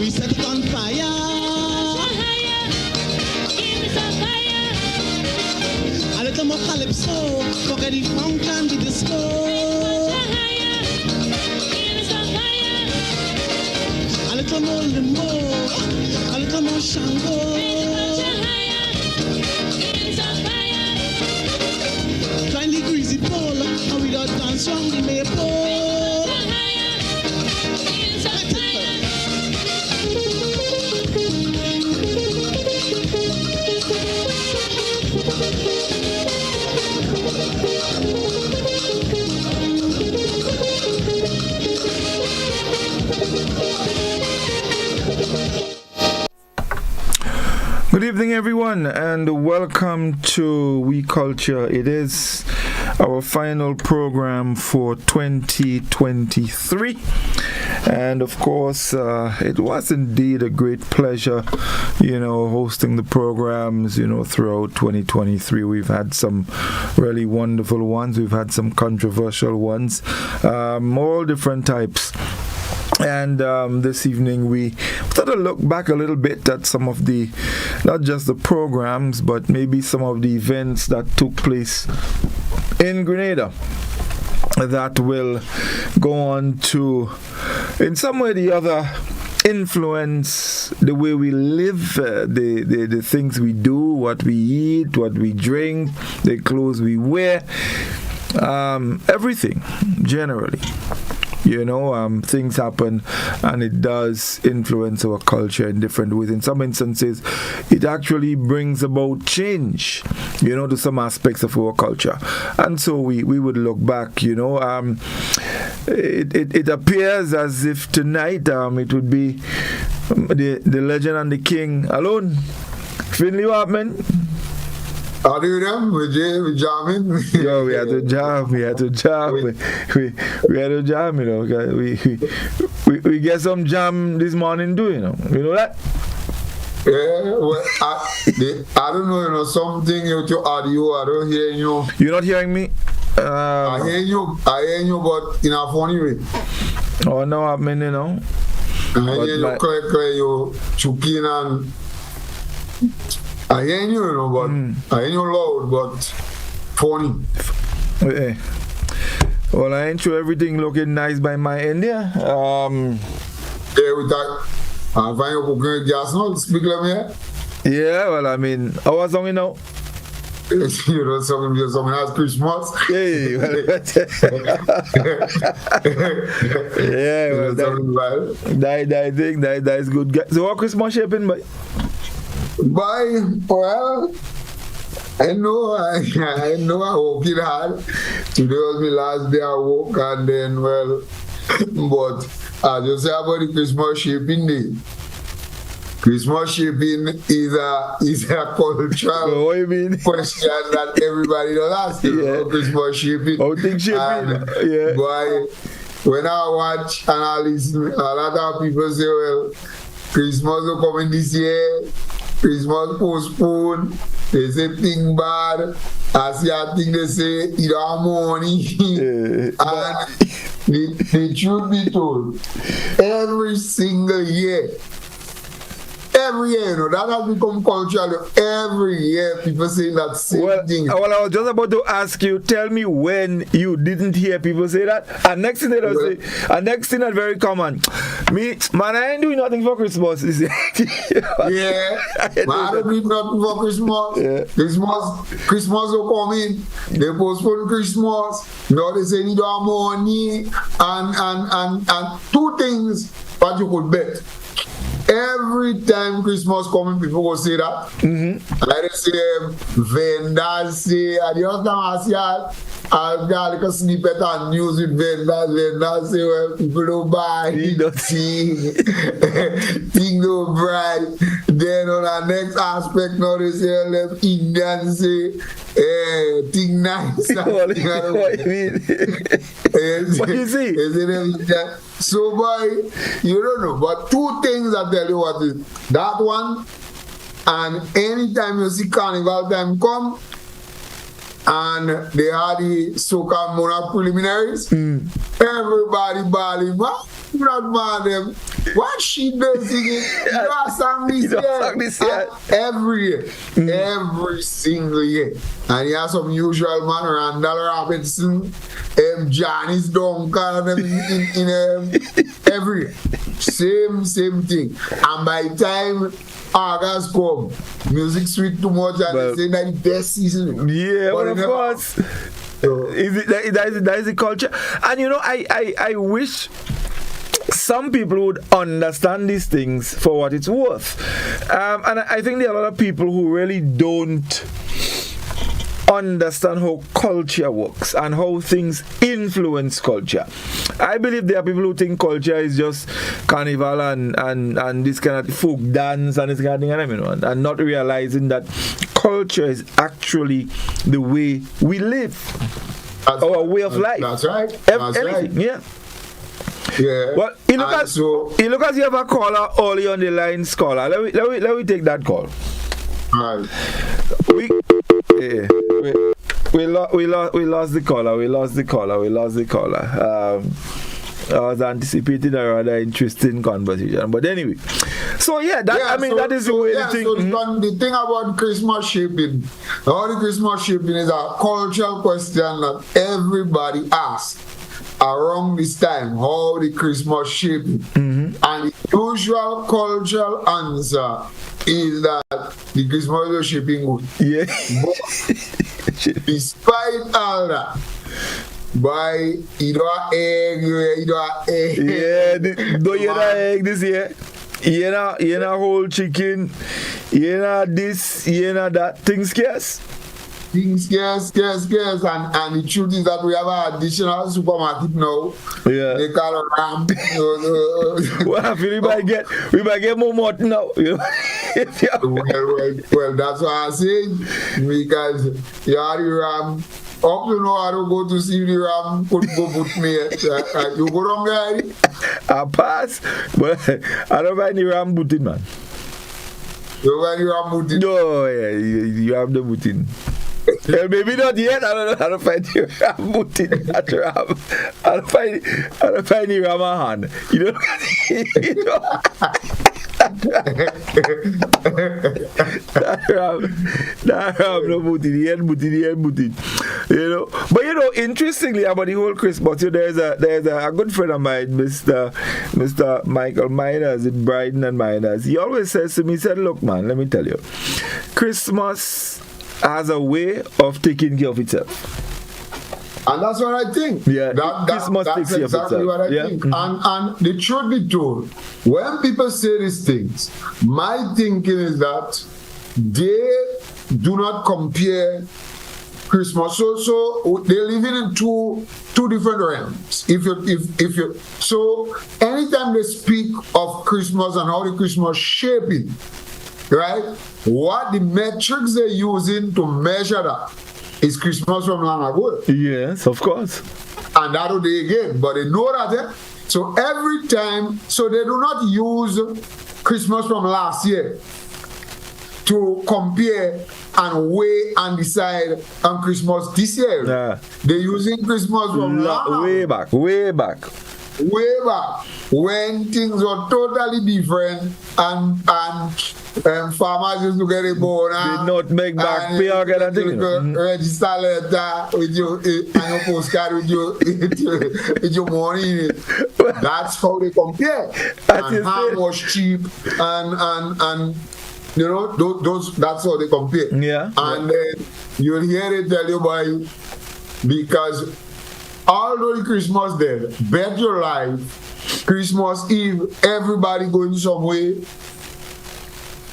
we set it on fire. A little more calypso, forget the funk and the disco. A little more limbo, a little more shango. Find the greasy pole, and we don't dance round the maple. Good evening, everyone, and welcome to We Culture. It is our final program for 2023. And of course, it was indeed a great pleasure, hosting the programs, throughout 2023. We've had some really wonderful ones. We've had some controversial ones, all different types. And this evening we thought to look back a little bit at some of the, not just the programs, but maybe some of the events that took place in Grenada that will go on to, in some way or the other, influence the way we live, the things we do, what we eat, what we drink, the clothes we wear, everything generally. Things happen and it does influence our culture in different ways. In some instances, it actually brings about change, to some aspects of our culture. And so we would look back, it appears as if tonight it would be the legend and the king alone. Finley, what happened? How do you know? We're jamming. Yo, we had to jam. We had to jam. We had to jam. We get some jam this morning too. You know that? Yeah. Well, I don't know. Something with your audio. I don't hear you. You're not hearing me? I hear you, but in a funny way. Oh no, I mean, I hear you clear, you choking and. I hear you, but I hear you loud, but funny. Okay. Well, I ain't sure everything looking nice by my end there. Yeah, with that, I find you cooking gas now. Speak like me. Yeah, well, I mean, how was song now? Something else Christmas. Hey, yeah, well, that is good. So, what Christmas shaping, but? Well, I know I worked it hard. Today was my last day I work, and then, but I just say about the Christmas shaping day. Christmas shaping is a cultural what you mean? question that everybody does ask about Christmas shaping. Oh, things shaping. Yeah. But when I watch and I listen, a lot of people say, well, Christmas will come in this year. Christmas postponed, they say thing bad. I see a thing they say you don't have money. And the truth be told, every single year, that has become cultural. Every year, people say that same thing. Well, I was just about to ask you, tell me when you didn't hear people say that. And next thing they don't say, and next thing that's very common. Man, I ain't doing nothing for Christmas. Yeah, I don't do nothing for Christmas. Yeah. Christmas will come in. They postpone Christmas. Now they say you don't have money. And two things that you could bet. Every time Christmas coming, people will say that. Like they say, vendors say, and the other time I see I've got like a snippet on news with vendors say, well, people don't buy thing don't buy. Then on the next aspect, now they say, well, Indians say, thing nice. What you mean? What you see? So, boy, you don't know, but two things I tell you what is that one, and anytime you see carnival time come, and they had the so-called monarch preliminaries, everybody balling, that man them. What she does singing? You know song this year? Every year. Every single year. And he has some usual man, Randall Robinson, Janice Duncan, in every year. Same thing. And by the time August come, music sweet too much, and they say that the best season. Yeah, but of course. That is the culture. And you know, I wish some people would understand these things for what it's worth. And I think there are a lot of people who really don't understand how culture works and how things influence culture. I believe there are people who think culture is just carnival and this kind of folk dance and this kind of thing, and not realizing that culture is actually the way we live, our way of life. That's right. Everything, yeah. Yeah. Well, you look as you have a caller early on the line, scholar. Let me take that call. Right. We lost the caller. I was anticipating a rather interesting conversation, but anyway. So yeah, that is the way the thing. So the thing about Christmas shaping, all the Christmas shaping is a cultural question that everybody asks around this time. How the Christmas shaping, and the usual cultural answer is that the Christmas is shaping good. Yeah. But despite all that, buy either egg. Yeah, do you know egg this year? You know whole chicken, you know this, you know that, things scarce. Things scarce, and the truth is that we have an additional supermarket now. Yeah. They call it Ram. Well, we might get more mutton now. You know? well, that's what I say, because you are the Ram. Up to know how to go to see the Ram, could go put me. You go wrong, guy. I pass, but I don't find the Ram booting, man. You find the Ram booting? No, yeah, you have the booting. Well, maybe not yet. I don't know how to find the Ram booting. I don't find the Ram hand. You know. That Ram no booting. He ain't booting. You know. But you know, interestingly about the whole Christmas, there's a good friend of mine, Mr. Michael Miners in Brighton and Miners. He always says to me, he said, look man, let me tell you, Christmas has a way of taking care of itself. And that's what I think. Yeah, that's exactly what I think. And the truth be told, when people say these things, my thinking is that they do not compare Christmas. So they're living in two different realms. So anytime they speak of Christmas and how the Christmas shaping, right? What the metrics they're using to measure that is Christmas from long ago. Yes, of course. And that will they again, but they know that. So every time, so they do not use Christmas from last year to compare and weigh and decide on Christmas this year. Yeah. They're using Christmas from way back. When things were totally different and farmers used to get a bonus. Did not make back pay or get a thing. Register letter with your and your postcard with your money in it. That's how they compare. And how much cheap and you know that's how they compare. Yeah. And then you'll hear it tell you by, because although the Christmas Day, bet your life, Christmas Eve, everybody going some way,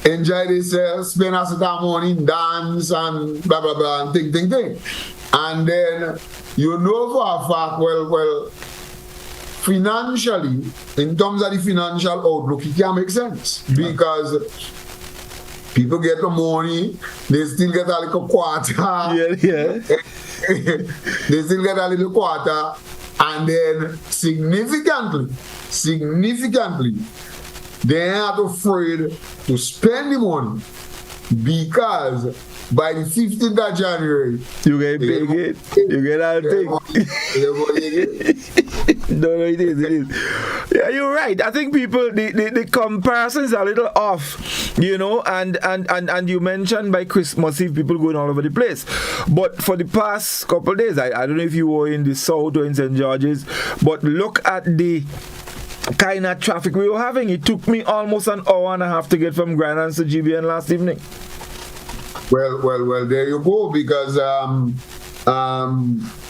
enjoy themselves, spend a certain money, dance and blah blah blah and thing. And then you know for a fact, well, financially, in terms of the financial outlook, it can make sense. Because people get the money, they still get a little quarter. Yeah. They still get a little quarter, and then significantly, they are not afraid to spend the money, because by the 15th of January, you get big it. You get all thing. No, it is. Yeah, you're right. I think people the comparisons are a little off, you know, and you mentioned by Christmas Eve people going all over the place. But for the past couple of days, I don't know if you were in the South or in St. George's, but look at the kind of traffic we were having. It took me almost an hour and a half to get from Grand Anse to GBN last evening. Well, there you go, because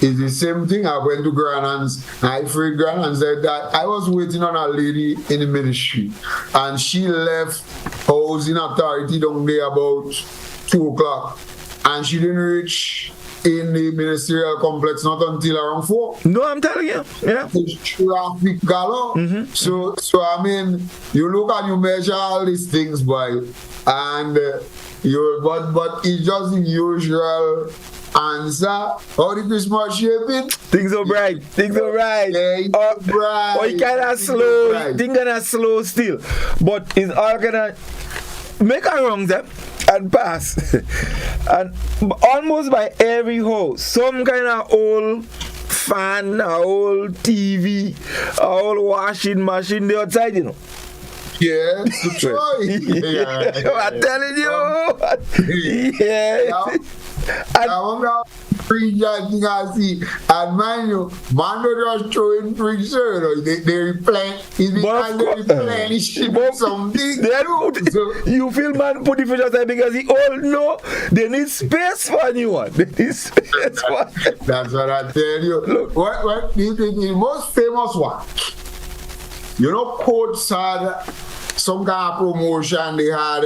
it's the same thing. I went to Grand Anse, I freed Grand Anse, said that I was waiting on a lady in the ministry, and she left housing authority down there about 2 o'clock, and she didn't reach in the ministerial complex not until around 4. No, I'm telling you, yeah. Traffic galore. So I mean, you look and you measure all these things by, and but it's just the usual answer. How the Christmas shaping? Things are bright. Yeah, bright. Or it kind of slow. Things kind of slow still, but it's all gonna make a wrong step and pass. And almost by every house, some kind of old fan, a old TV, a old washing machine, they outside, you know. Yeah, I'm telling you. Yeah. I wonder free thing I see. And mind you, man don't just throw in free shirt. They replenish something. You feel man put the fish outside because he all know they need space for a new one. They need space for That's what I tell you. Look, what the most famous one, you know, Coats had some kind of promotion. They had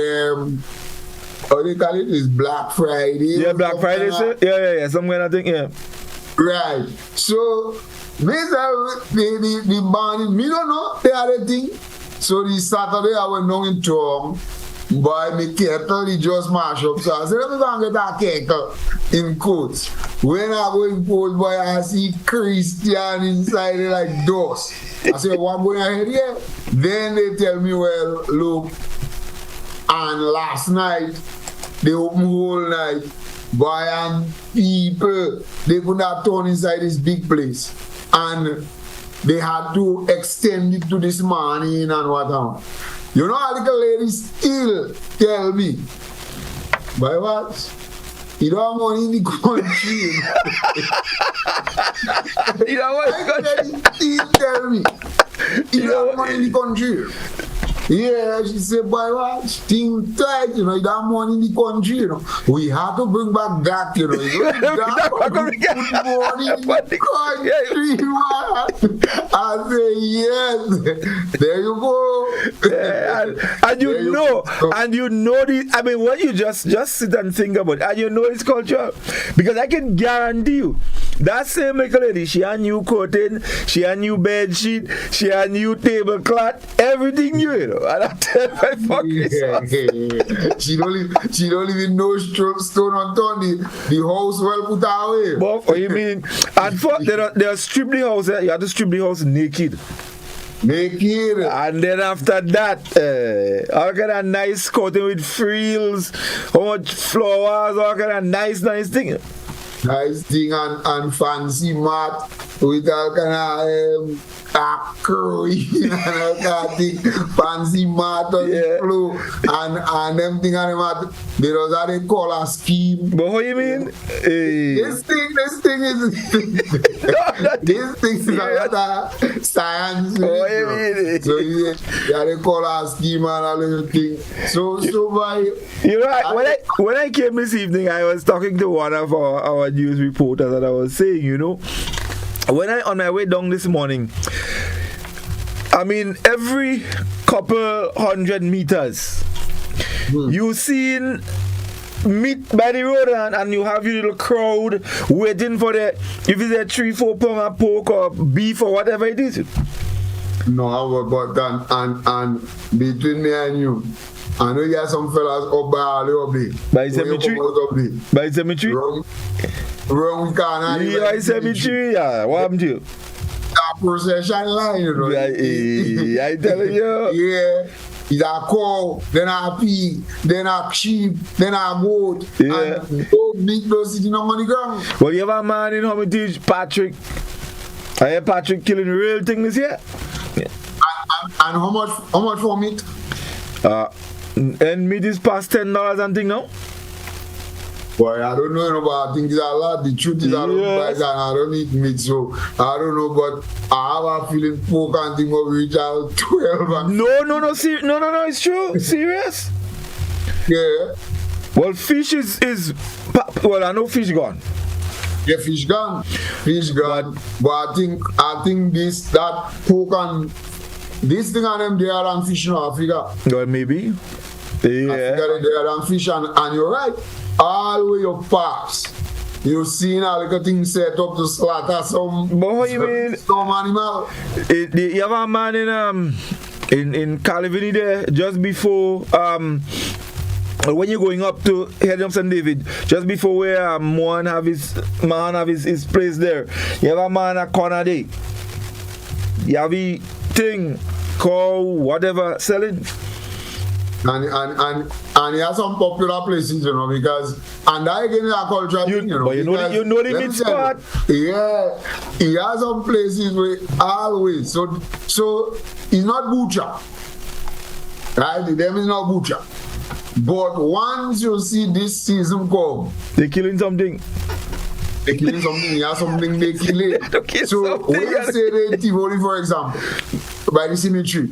how they call it is Black Friday. Yeah, Black Friday, sir. Yeah. Some kind of thing, yeah. Right. So these are the band. Me don't know the other thing. So this Saturday I went down in town. Boy, my kettle he just mash up. So I said, let me go and get that kettle in Coats. When I go in Coats, boy, I see Christian inside it like dust. I said, what going ahead here? Then they tell me, well, look, and last night, they open whole night, boy, and people, they could not turn inside this big place. And they had to extend it to this morning and whatnot. You know how the lady still tell me, boy, what? You don't have money in the country. You don't want to still tell me, you don't have money in the country. Yeah, she said, boy, what? Things tight, you know, you don't have money in the country, you know. We have to bring back that, you know. You put money in the country, man. I say, yes. There you go. Yeah, and you know this. I mean, when you just sit and think about it, and you know it's cultural. Because I can guarantee you, that same little lady, she had new curtain, she had new bed sheet, she had new tablecloth, everything new, you know. And I tell my fucking She don't even know stone unturned. The house well put away. But what you mean? And for they strip the house. You have to strip the house naked. And then after that, all kind of nice curtain with frills, how much flowers, all kind of nice thing. Nice thing and fancy mat with all kind of curry and all kind of thing. Fancy mat on the floor and them thing on the mat. There was how they call a scheme. But what you mean? This thing is another science. What you mean? So yeah, they call a scheme and all little thing. So by you know, when I came this evening, I was talking to one of our news reporters and I was saying, you know, when I on my way down this morning, I mean, every couple 100 meters, you seen meat by the road and you have your little crowd waiting for the, if it's a 3-4 pound of pork or beef or whatever it is. No, but and between me and you, I know you have some fellas up by cemetery. By cemetery. Wrong can. Yeah, cemetery. Yeah, what happened to you? That procession line, you know. I tell you. Yeah. Is a cow, then a pig, then a sheep, then a goat, and those meat those sitting on the ground. Well, you have a man in how me teach Patrick. I hear Patrick killing the real thing this year. And how much for meat? And meat is past $10 and thing now. Boy, I don't know about I think it's a lot. The truth is I don't buy that and I don't eat meat, so I don't know, but I have a feeling pork and thing will reach out 12 and No, it's true. Serious? yeah. Well, fish is well, I know fish gone. Yeah, fish gone. But I think that pork and this thing and them there and fish now, I figure. Well, maybe. I figure there and fish and you're right. All the way your parks. You seen a little thing set up to slaughter some animal. You have a man in Calvin there just before when you're going up to heading up St. David, just before where man have his place there. You have a man at corner there. You have a thing called whatever selling. And he has some popular places, you know, because and that again is a cultural thing, you know. But you know the meat spot. Yeah, he has some places where always so he's not butcher. Right? Them is not butcher. But once you see this season come, they're killing something. He has something they kill it. So when you say the Tivoli, for example, by the cemetery,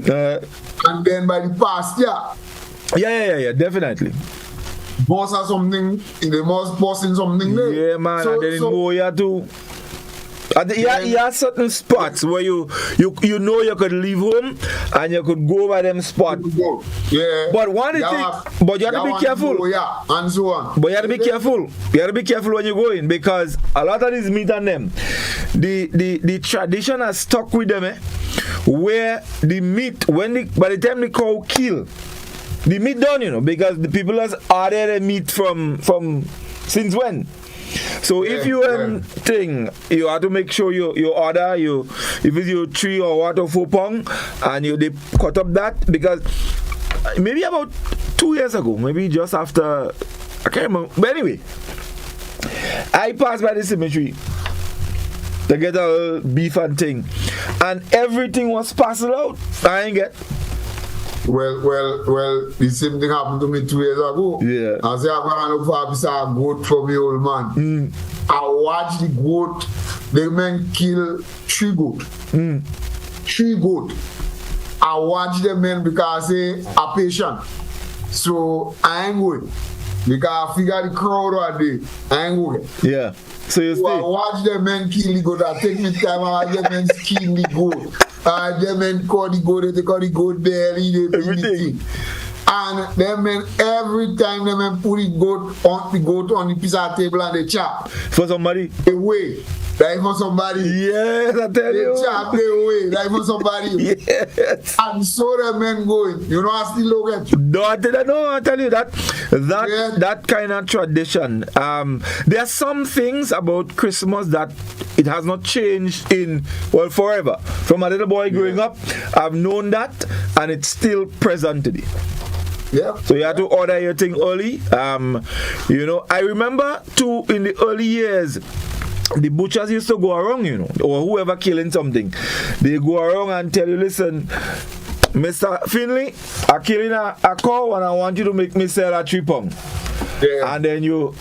and then by the pasture. Yeah, definitely. Boss has something, they must boss in something there. Yeah, man, and then in Moya too. He has certain spots where you know you could leave home and you could go by them spots. Yeah. But but you have to be careful. Yeah, and so on. But you have to be careful. You have to be careful when you go in because a lot of these meat on them, the tradition has stuck with them, where the meat by the time the cow kill, the meat done, you know, because the people has ordered the meat from since when. So if you thing, you have to make sure you order if it's your 3 or 4 pound and they cut up that, because maybe about 2 years ago, maybe just after, I can't remember. But anyway, I passed by the cemetery to get a beef and thing, and everything was parceled out. I ain't get. Well, the same thing happened to me 2 years ago. Yeah. I said, I'm going to look for a piece of goat for me, old man. I watched the goat, the men kill 3 goat. 3 goat. I watched the men because they are patient. So I ain't going. Because I figure the crowd are there. I ain't going. Yeah. So you stay. I watch the men kill the goat. I take me time and watch the men kill the goat. The men call the goat, they call the goat belly, they everything. And them men, every time the men put the goat on the piece of table and they chop. For somebody? Away. Like for somebody. Yes, I tell you. They chop away. Like for somebody. Yes. And so the men going. You know, I still look at you. No, I tell you that kind of tradition. There are some things about Christmas that it has not changed in forever. From a little boy growing up, I've known that, and it's still present today. Yeah. So you have to order your thing early. You know, I remember too in the early years, the butchers used to go around, you know, or whoever killing something, they go around and tell you, listen, Mr. Finley, I'm killing a cow and I want you to make me sell a 3 pound. Yeah. And then you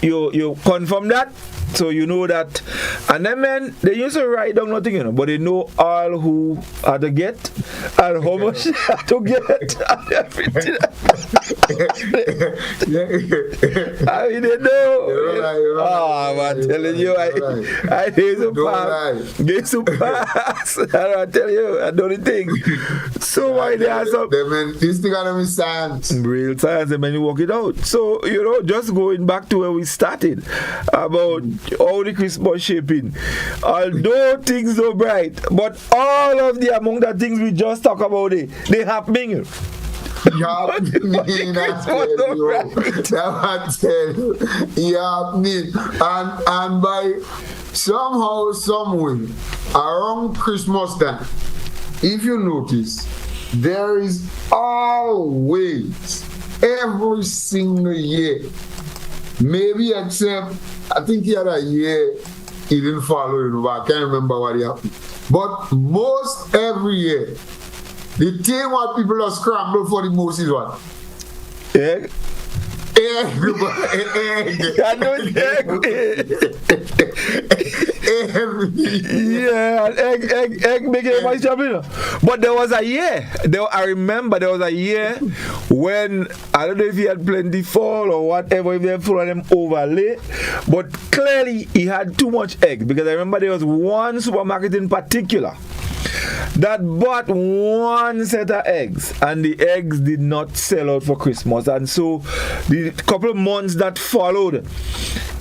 confirm that, so you know that. And then men, they used to write down nothing, you know, but they know all who are to get and how much to get and everything. I mean, they know. I'm telling you, I need to pass. I'm telling you, I know the thing. So why they are some this thing gonna be science. Real science, and then you work it out. So, you know, just going back to where we started about all the Christmas shaping. Although things are bright, but all of the among the things we just talk about they happening. And by somehow, some way, around Christmas time, if you notice, there is always, every single year, maybe except, I think he had a year he didn't follow, but I can't remember what happened. But most every year, the thing what people are scrambled for the most is what? Egg. Egg. I know egg. Yeah, egg became my champion. But there was a year. I remember there was a year when I don't know if he had plenty fall or whatever, if they had full of them overlay. But clearly he had too much eggs, because I remember there was one supermarket in particular that bought one set of eggs, and the eggs did not sell out for Christmas. And so the couple of months that followed,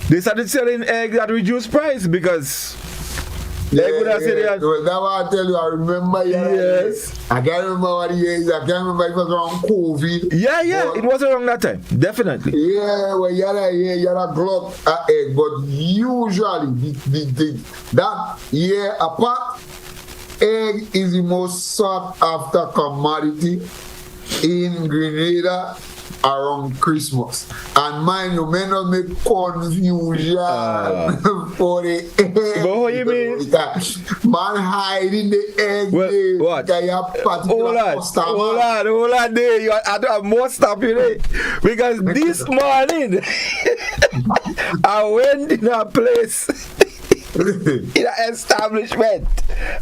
they started selling eggs at reduced price, because Well, that's what I tell you. I remember. Yes. I can't remember what it is. I can't remember if it was around COVID. Yeah, it was around that time. Definitely. Yeah, well, you had a glut of egg, but usually that year apart, egg is the most sought after commodity in Grenada around Christmas. And mind you, may not make confusion for the egg. But what you mean? Man hiding the egg. Well, what? Hold on there. I must stop you there. Because this morning, I went in a place, in an establishment.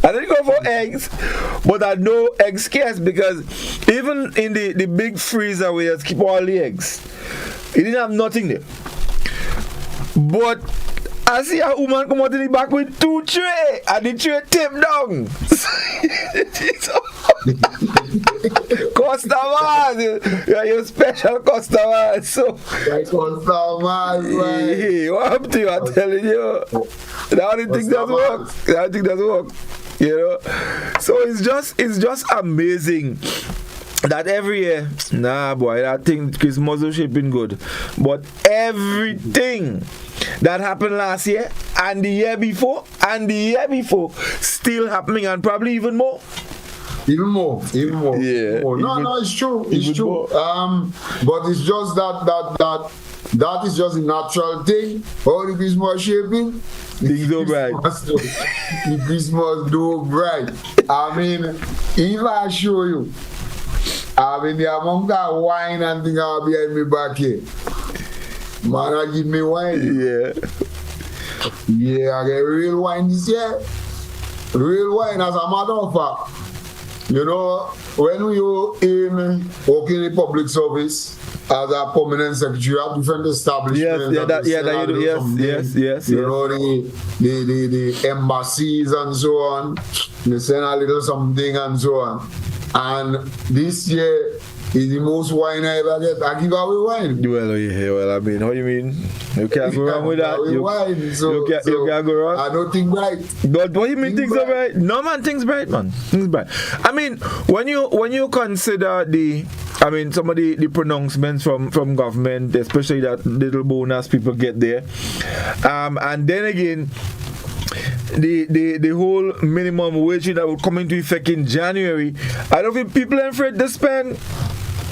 I didn't go for eggs, but I know eggs scarce, because even in the big freezer where you keep all the eggs, it didn't have nothing there. But I see a woman come out in the back with 2 trays, and the tray tipped down. Customers, you're your special customers. So, customers, man. What happened to you? I'm telling you. I don't think that works. You know, so it's just amazing that every year, boy, I think Christmas is shaping good, but everything that happened last year and the year before still happening, and probably even more. Even more. Yeah. No, it's true. It's true. But it's just that is just a natural thing. All the Christmas shaping. Things do bright. The Christmas do bright. I mean, if I show you, the amount of wine and things are behind me back here. Man, I give me wine. Yeah, I get real wine this year. Real wine, as a matter of fact. You know, when we were working in public service as a permanent secretary at different establishments, yes. You know, the embassies and so on, they send a little something and so on. And this year is the most wine I ever get. I give away wine. Well, I mean, how you mean? You can't go wrong with that. You can't go wrong. I don't think right. But what do you mean things are right? No, man, things bright, man. Things bright. I mean, when you consider some of the pronouncements from government, especially that little bonus people get there, and then again, the whole minimum wage that will come into effect in January, I don't think people are afraid to spend.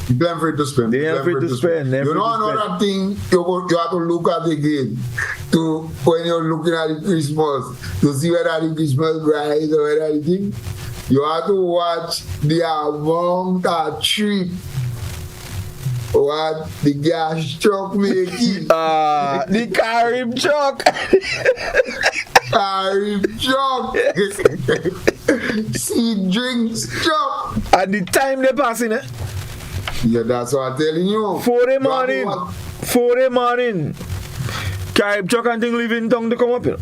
They are afraid to spend. You know another thing you have to look at again to when you're looking at the Christmas to see whether the Christmas bright or whether the thing. You have to watch the amount of trip what the gas truck making. The Carib truck. Carib truck. See drinks truck. At the time they're passing it. Yeah, that's what I'm telling you. 4 morning. Carib truck and thing leaving tongue to come up here.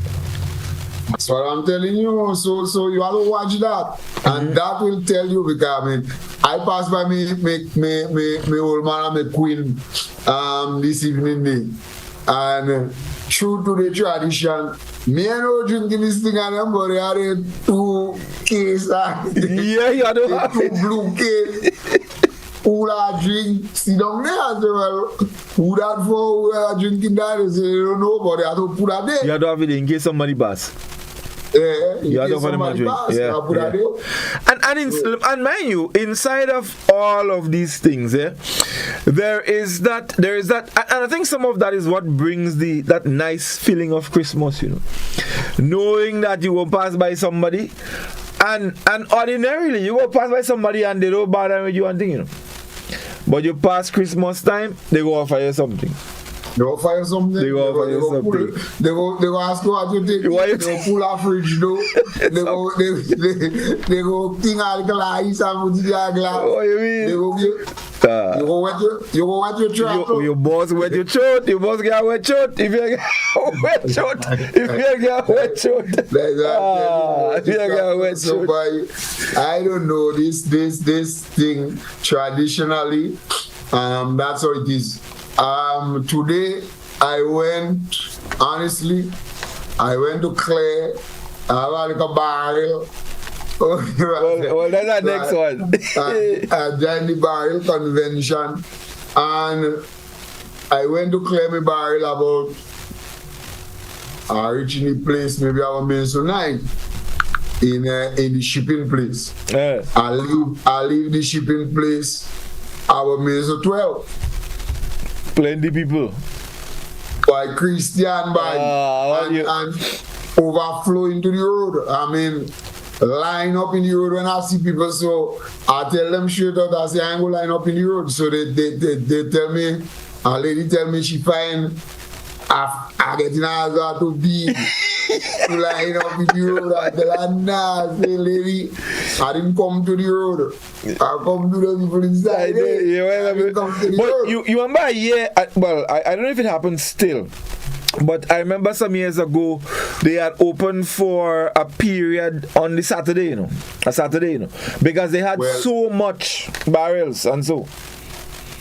That's what I'm telling you. So you have to watch that. And that will tell you, because I passed by me old man and my queen this evening. And true to the tradition, me and no drinking this thing and them, but they had 2 cases. Yeah, you have to have 2 blue cases. Who that drink, sit down there and say, well, who that for drinking that? They say, they don't know, but they have to put that there. You have to have it in case somebody pass. Yeah, You have to for the match win. Yeah. And mind you, inside of all of these things, there is that, and I think some of that is what brings that nice feeling of Christmas, knowing that you will pass by somebody, and ordinarily you will pass by somebody and they don't bother with you and thing, but you pass Christmas time, they go offer you something. They offer you something. They go ask you what you take. They go pull a fridge though. They go think all the ice and put it in a glass. What you mean? They go give. You go wet your throat. Your boss wet your throat. Your boss get wet throat. If you get wet throat. If you get wet throat. If you get wet throat. I don't know this thing traditionally. That's how it is. Today I went to Clay. I have like a barrel. Well, that's our next one. I joined the barrel convention, and I went to Clay my barrel about reaching the place maybe about Minnesota 9 in the shipping place. Yeah. I leave the shipping place about Minnesota 12. Plenty people. By Christian and overflow into the road. I mean, line up in the road when I see people. So I tell them straight out, I say I ain't gonna line up in the road. So they tell me, a lady tell me she find I get in her to be to line up in the road. I tell her, nah, I say, lady, I didn't come to the road. I come to the people inside. But you remember a year, well, I don't know if it happens still, but I remember some years ago they had opened for a period on the Saturday, because they had so much barrels and so.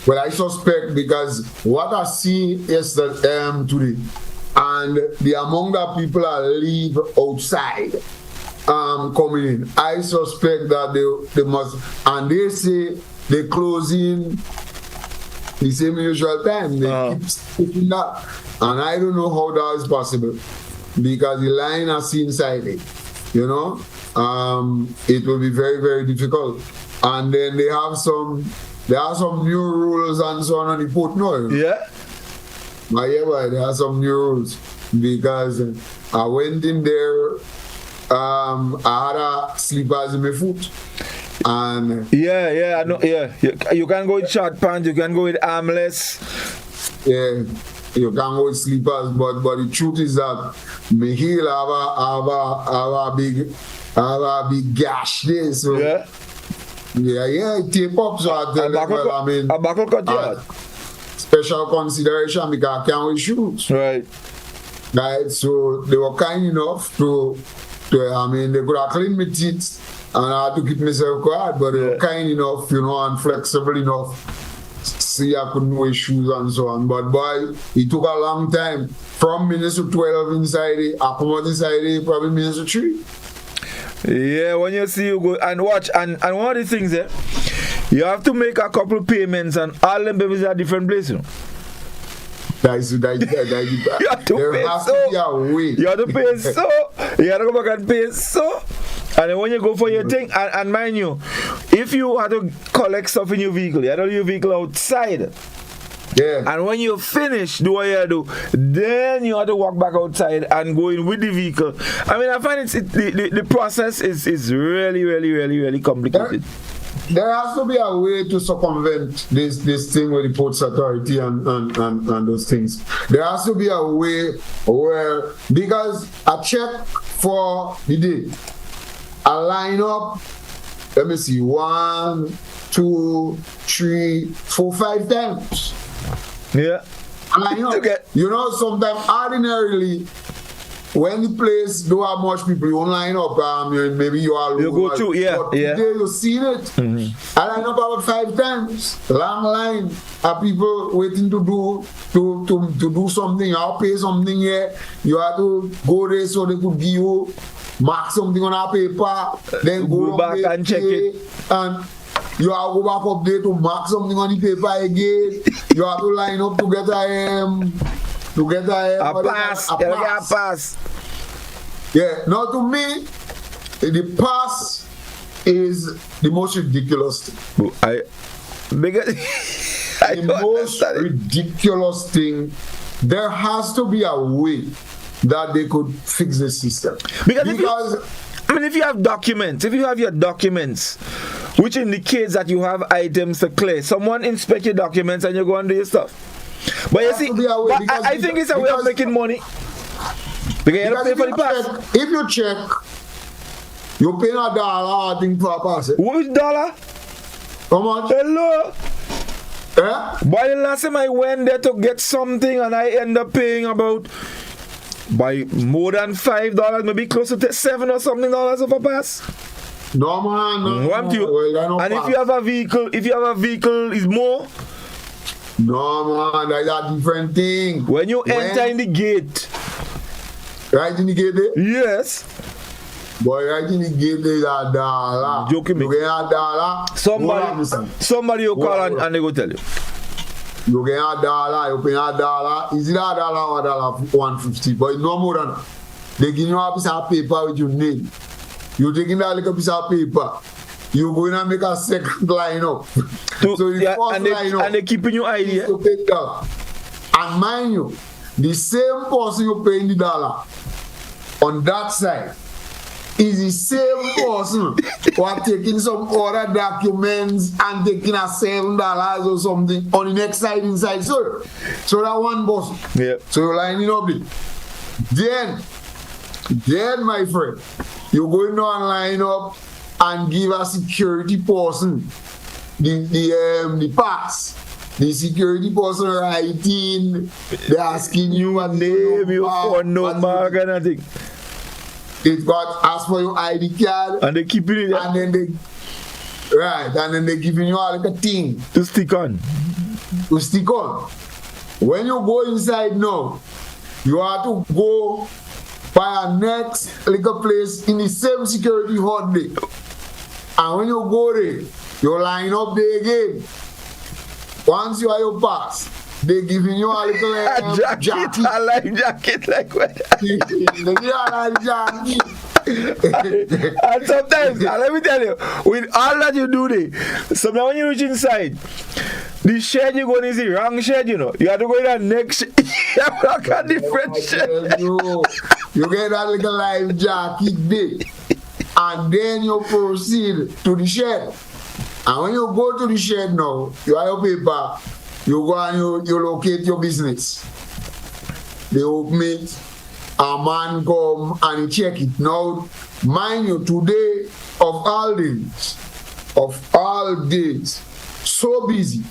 Well, I suspect because what I see is that today, and the amount of people that live outside coming in, I suspect that they must, and they say they close in the same usual time. They keep sticking that, and I don't know how that is possible because the line I see inside it, it will be very, very difficult. And then there are some new rules and so on the port now. Yeah. But yeah, there are some new rules because I went in there, I had slippers in my foot. And I know, you can go with short pants, you can go with armless. Yeah, you can go with slippers, but the truth is that my heel have a big gash there. So it tape up. So I tell them, a buckle cut yard. Special consideration because I can't wear shoes. Right. So they were kind enough to they could have cleaned my teeth and I had to keep myself quiet, but they were kind enough, and flexible enough. See, I couldn't wear shoes and so on. But boy, it took a long time. From Minnesota 12 inside it, I come out inside it, probably Minnesota 3. Yeah, when you see you go and watch, and one of the things you have to make a couple of payments, and all them babies are different places. You have to pay so. You have to go back and pay so. And then when you go for your thing, and mind you, if you have to collect stuff in your vehicle, you have to leave your vehicle outside. Yeah. And when you finish, do what you do, then you have to walk back outside and go in with the vehicle. I mean, I find the process is really, really, really, really complicated. There has to be a way to circumvent this thing with the Ports Authority and those things. There has to be a way where, because I check for the day, I line up, let me see, 1, 2, 3, 4, 5 times. Yeah. Line up. Sometimes ordinarily, when the place don't have much people, you line up, maybe you are alone. You go through, But today you seen it. Mm-hmm. I line up about 5 times. Long line of people waiting to do something. I'll pay something here. You have to go there so they could give you, mark something on a paper, then go back and check it. And you have to go back up there to mark something on the paper again. You have to line up to get a pass. Yeah, now to me, the pass is the most ridiculous thing. The most ridiculous thing. There has to be a way that they could fix the system. Because if you have documents, if you have your documents, which indicates that you have items to clear, someone inspect your documents and you go and do your stuff. But you see, I think it's a way of making money. Because you have to pay for the pass. If you check, you pay $1, I think, for a pass. Which dollar? How much? Hello? Yeah? But the last time I went there to get something and I end up paying about by more than $5, maybe closer to $7 or something of a pass. No man, no. Well, and if you have a vehicle, is more. No man, that's a different thing. When you enter in the gate. Right in the gate there? Yes. Boy, right in the gate there is $1. Joking me. You get $1. Somebody will call and they will tell you. You get $1, you pay $1. Is it $1 or $1.50? But no more than that. They give you a piece of paper with your name. You taking that little piece of paper. You going to make a second line up. So the first line up. And they keeping your ID. To pay $1. And mind you, the same person you paying the $1 on that side is the same person who are taking some other documents and taking a $7 or something on the next side inside. So that one person. Yeah. So you're lining up there. Then, my friend, you're going to line up and give a security person the pass. The security person writing, they're asking you a name, your phone number, and everything. It got asked for your ID card, and they keep it in. And then they giving you all like a thing to stick on. When you go inside now, you have to go by a next little place in the same security hut there. And when you go there, you line up there again. Once you have your pass, they giving you a little jacket. A life jacket like what? They give you a life jacket. And sometimes, let me tell you, with all that you do there, sometimes when you reach inside, the shed you go in is the wrong shed, you know. You have to go in the next shed. You have like a different shed. You get that little life jacket there. And then you proceed to the shed. And when you go to the shed now, you have your paper, you go and you locate your business. They open it, a man come and he check it. Now, mind you, today of all days, so busy,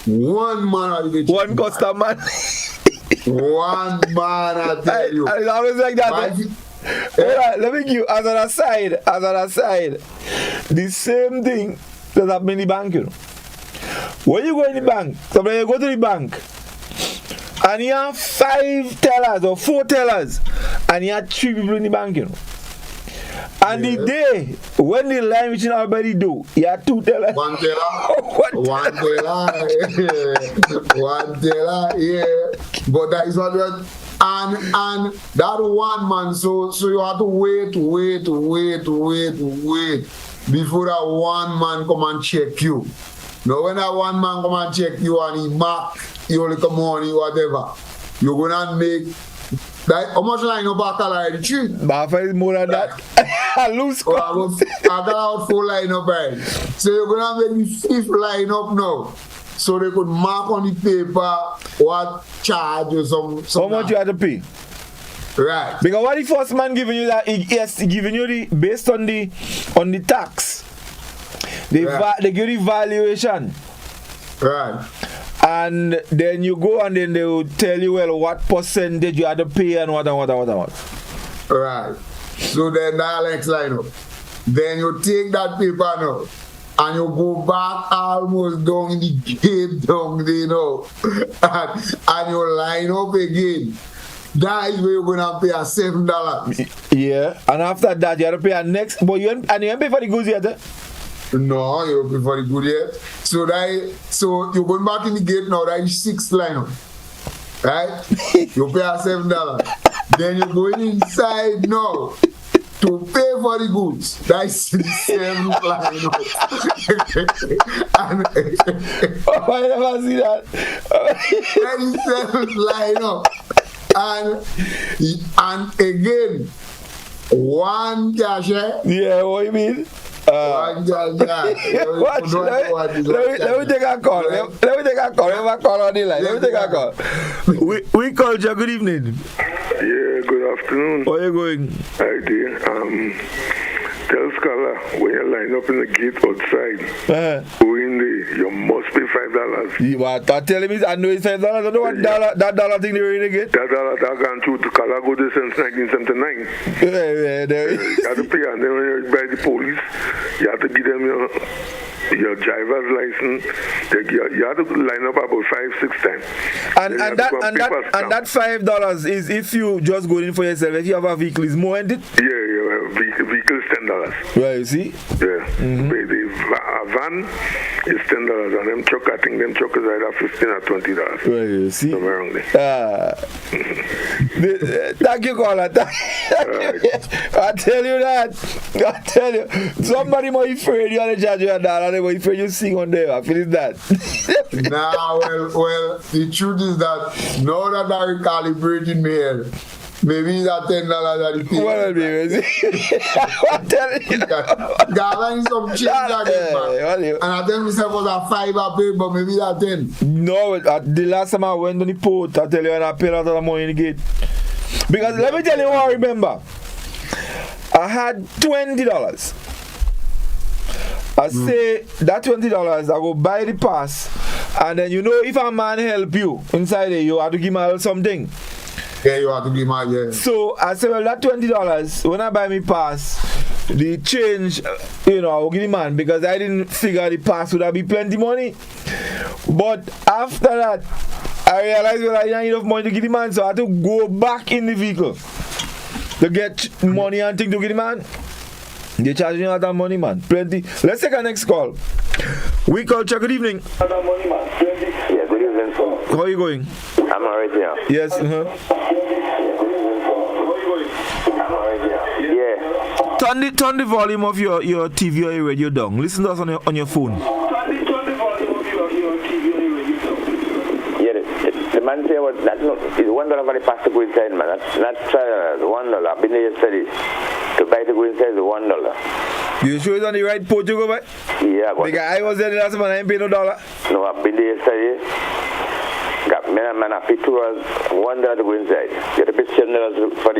one man at one customer. One man, I tell you. I always like that. Let me give you as an aside, the same thing that happen in the bank, you know. When you go in the bank, sometimes you go to the bank and you have 5 tellers or 4 tellers and you have 3 people in the bank, you know. And the day when the line which everybody do, you have 2 tellers. One teller. One teller, yeah. But that is what we're. And that one man, so you have to wait before that one man come and check you. Now when that one man come and check you and he mark your little money, whatever, you're gonna make that. How much line up back already? The tree? But I more than that. I lose. I got out 4 line up right. So you're gonna make the 5th line up now. So they could mark on the paper what charge or some how much you have to pay. Right. Because what the first man giving you that he giving you the based on the tax. They give you the valuation. Right. And then you go and then they will tell you well what percentage you have to pay and what. Right. So then that next line up. Then you take that paper now. And you go back almost down in the gate down there, you know, and you line up again. That is where you're gonna pay $7. Yeah, and after that you have to pay a next. But you ain't pay for the goods yet. No, you don't pay for the goods yet. So you're going back in the gate now. That is 6th line up, right? You pay $7. then you're going inside now to pay for the goods. That's the seventh line up. Oh, I never see that. That is the seventh line up. And again, one cashier. Yeah, what you mean? One cashier. Let me take a call. Let me take a call. Let me call on the line. Let me take a call. We Culture, good evening. Yeah, good afternoon. Where are you going? Hi dear. Tell Scholar, when you line up in the gate outside, go in there, you must pay $5. You are telling me I know it's $5. I don't know what that dollar thing they're in again. That dollar that gone through to Scholar go there since 1979. Yeah, there is. You have to pay, and then when you're by the police, you have to give them your driver's license. You have to line up about 5-6 times. And that $5 is if you just go in for yourself. If you have a vehicle, is more, isn't it? Yeah. Vehicle is $10. Right, you see? Yeah. A van is $10, and them truck, I think them truck is either $15 or $20. Right, you see? Somewhere around there. Thank you, caller. I tell you that. I tell you. Somebody might be afraid you want to charge you $1, they might be afraid you sing on there. I feel that. Nah, well, the truth is that now that I'm recalibrating my head, maybe it's at $10 that the pay. Well, baby. I'm telling you. Got some change again, man. And I tell myself it was a $5 I pay, but maybe that 10. No, the last time I went on the port, I tell you, and I paid out of the money in the gate. Because let me tell you what I remember. I had $20. I say that $20, I go buy the pass, and then you know if a man help you inside there, you have to give him a little something. Yeah, you have to give my yeah. So I said, well, that $20, when I buy me pass, the change, I will give the man because I didn't figure the pass would have be plenty money. But after that, I realized well, I didn't have enough money to give the man, so I had to go back in the vehicle to get money and things to give the man. They charging you a lot of money, man. Plenty. Let's take our next call. We Culture, good evening. Yeah, good evening, sir. How are you going? I'm alright here. Yes, Yeah. Turn the volume of your TV or your radio down. Listen to us on your phone. Yeah, the man say what that's not it's $1 for the pass to go inside, man. That's not $1. I've been there yesterday. To buy to go inside is $1. You sure it's on the right port to go by? Yeah, because I was there last month, I ain't paid no $1. No, I've been there yesterday. Got man, I paid $1 to go inside. You have to pay $7 for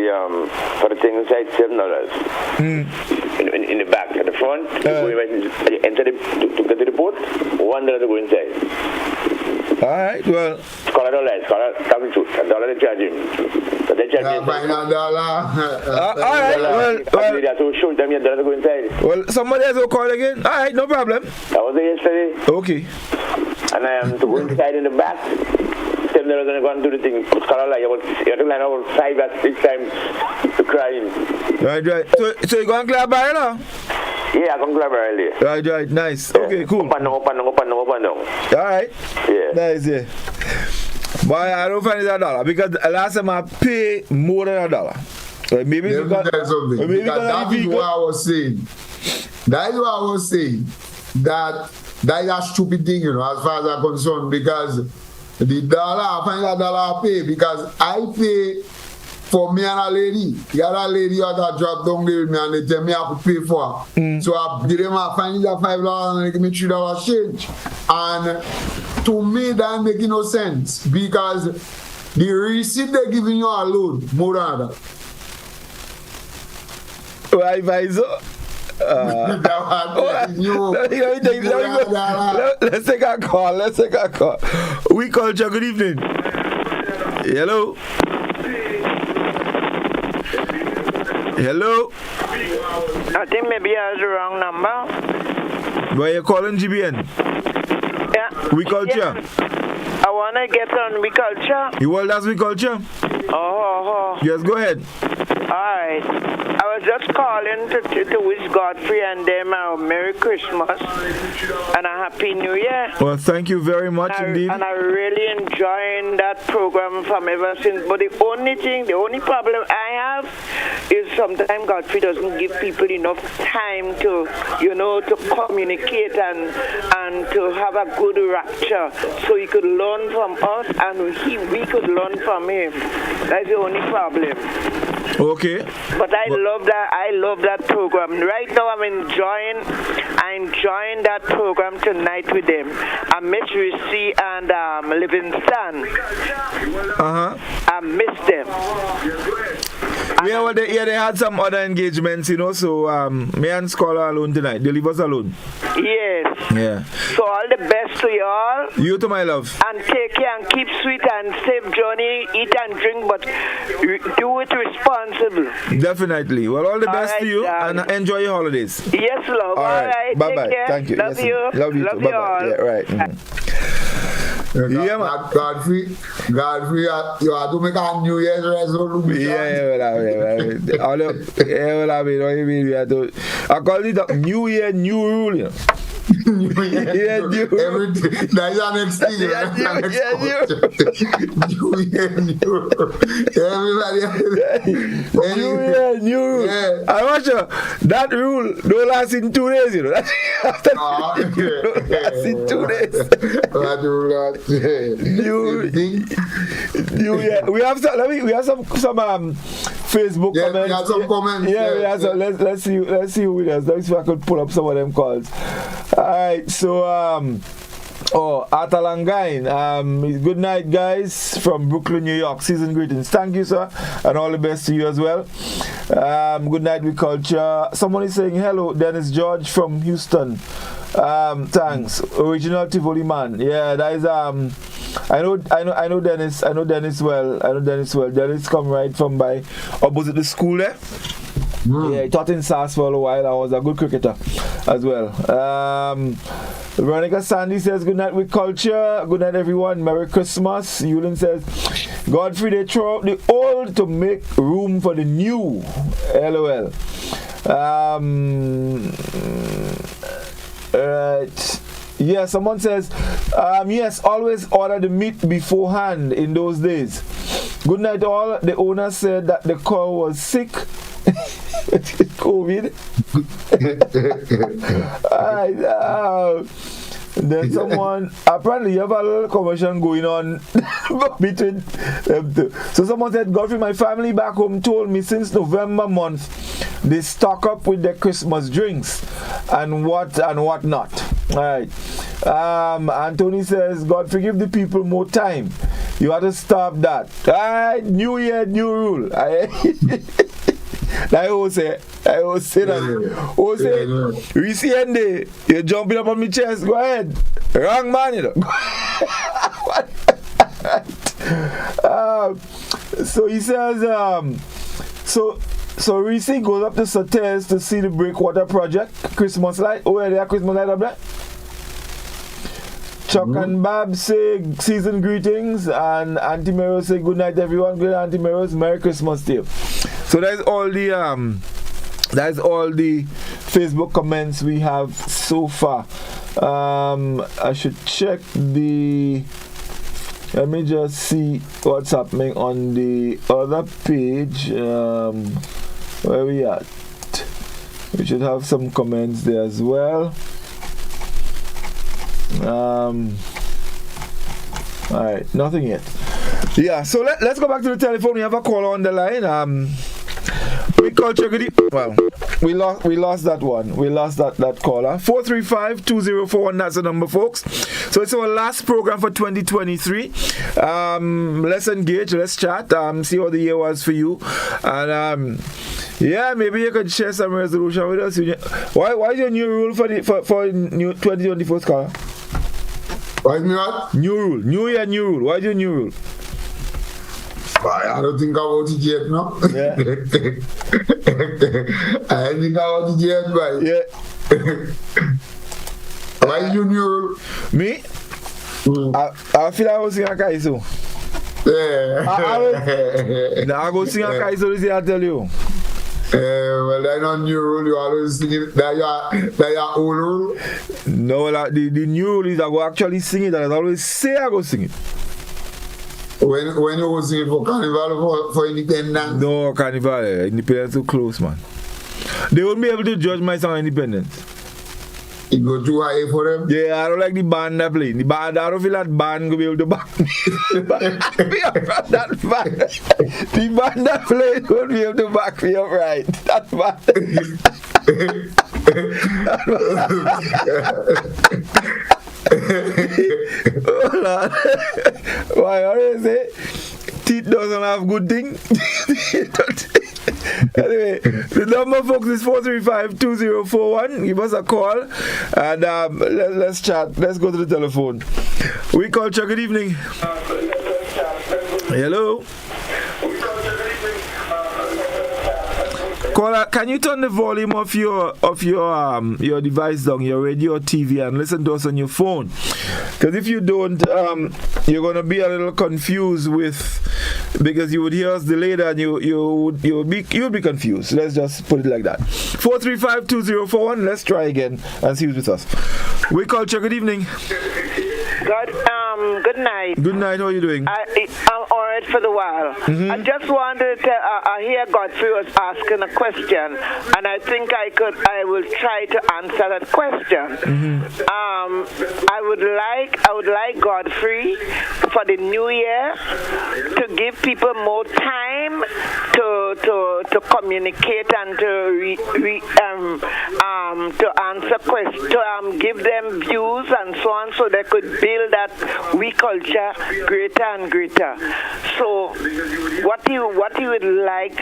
the thing inside, $7. In the back, at the front, you enter to get to the port, $1 to go inside. Alright, well. $1 coming to $1 they charge him. So they charge him. $1. Alright, well. So show them $1 to go inside. Well, somebody else will call again. Alright, no problem. I was there yesterday. Okay. And I am to go inside in the back. $7 and I go and do the thing. You have to line up 5 or 6 times to cry in. Right. So you go and clear a barrel now? Yeah, I can grab early. Right, nice. Okay, cool. Open down. Alright. Yeah. Nice, yeah. But I don't find it $1 because last time I pay more than $1. Maybe Let me tell you something. Because that is what I was saying. That is what I was saying. That is a stupid thing, as far as I'm concerned, because the dollar, I find that $1 I pay because I pay for me and a lady. The other lady had to drop down there with me and they tell me I have to pay for her. So I give them a find that $5 and they give me $3 change. And to me that make no sense because the receipt they're giving you alone more than that. Why, so? Let's take a call. We Culture, good evening. Hello. I think maybe I has the wrong number. Why you calling GBN? Yeah. We Culture. Yeah. I wanna get on We Culture. You want that's We Culture? Oh. Yes, go ahead. Alright. I was just calling to wish Godfrey and them a Merry Christmas and a Happy New Year. Well, thank you very much indeed. And I really enjoying that program from ever since. But the only problem I have is sometimes Godfrey doesn't give people enough time to, to communicate and to have a good rapture, so he could learn from us and we could learn from him. That's the only problem. Okay. But I love that program. Right now I'm enjoying that program tonight with them. I miss Reece and Livingston. I miss them. Yeah, they had some other engagements, so me and Scholar alone tonight. They leave us alone. Yes. Yeah. So all the best to y'all. You too, my love. And take care and keep sweet and safe journey, eat and drink, but do it responsibly. Definitely. Well, all the best to you and enjoy your holidays. Yes, love. All right. Bye-bye. Thank you. Love you. Love you too. Bye-bye. All. Yeah, right. Yeah, man. Godfrey, you have to make a New Year's resolution. I call it a New Year, new rule. New Year, new. That's our next thing. New Year, new. Everybody. New Year, new rule. Yeah. I watch that rule don't last in 2 days, Don't last in 2 days. New Year. We have some Facebook comments. We have some comments. Let's see who it is. Let me see if I could pull up some of them calls. Alright, so Atalangain, good night guys from Brooklyn, New York. Season greetings. Thank you, sir, and all the best to you as well. Good night, We Culture. Someone is saying hello, Dennis George from Houston. Thanks. Original Tivoli man. Yeah, that is I know Dennis. I know Dennis well. Dennis come right from by opposite the school there. Yeah, he taught in SAS for a while. I was a good cricketer as well. Veronica Sandy says, good night with culture. Good night, everyone. Merry Christmas. Yulin says, Godfrey, they throw out the old to make room for the new. LOL. Right. Yeah, someone says, yes, always order the meat beforehand in those days. Good night, all. The owner said that the cow was sick. COVID. Then someone, apparently you have a little conversation going on between them two. So someone said, Godfrey, my family back home told me since November month they stock up with their Christmas drinks and what not. Alright. Anthony says, God forgive the people more time. You have to stop that. Alright, new year, new rule. I always say that. Reece and you're jumping up on my chest. Go ahead. Wrong man, So he says, so Reece goes up to Sauters to see the Breakwater project. Christmas light. Oh, yeah, they have Christmas light up there. Chuck and Bab say season greetings, and Auntie Mero say good night everyone. Good Auntie Mero's Merry Christmas to you. So that's all the Facebook comments we have so far. I should check the. Let me just see what's happening on the other page. Where we at? We should have some comments there as well. Alright, nothing yet. Yeah, so let's go back to the telephone. We have a caller on the line. We culture good. Well, we lost that one. We lost that caller. 435-2041. That's the number, folks. So it's our last program for 2023. Let's engage. Let's chat. See how the year was for you. And yeah, maybe you could share some resolution with us. Why is your new rule for new 2024 caller? Why not? New rule. New year, new rule. Why is your new rule? I don't think about it yet, no? Yeah. I don't think about it yet, but yeah. Why is your new rule? Me? I feel I was in a guy, so. Now I go sing a Kaiser, I tell you. Well, that's not new rule. You always sing it. That your old rule. No, like the new rule is I go actually sing it, and I always say I go sing it. When you go sing it for Carnival for Independence? No, Carnival, Independence too close, man. They won't be able to judge my song Independence. It go too high for them? Yeah, I don't like the band that play. The band, I don't feel that band will be able to back me. The band that play won't be able to back me up right. That band. Oh Lord. Why always say teeth doesn't have good thing? Anyway, the number, folks, is 435-2041. Give us a call and let's chat. Let's go to the telephone. We Culture, good evening. Hello. Caller, can you turn the volume of your device down, your radio or TV, and listen to us on your phone? Because if you don't, you're gonna be a little confused because you would hear us delayed and you'll be confused. Let's just put it like that. 435-2041. Let's try again and see who's with us. We Culture, good evening. Good night. Good night. How are you doing? I'm all right for the while. I just wanted to I hear Godfrey was asking a question, and I think I will try to answer that question. I would like Godfrey for the new year to give people more time to communicate and to answer questions, to give them views and so on, so they could build that We Culture greater and greater. So what we would like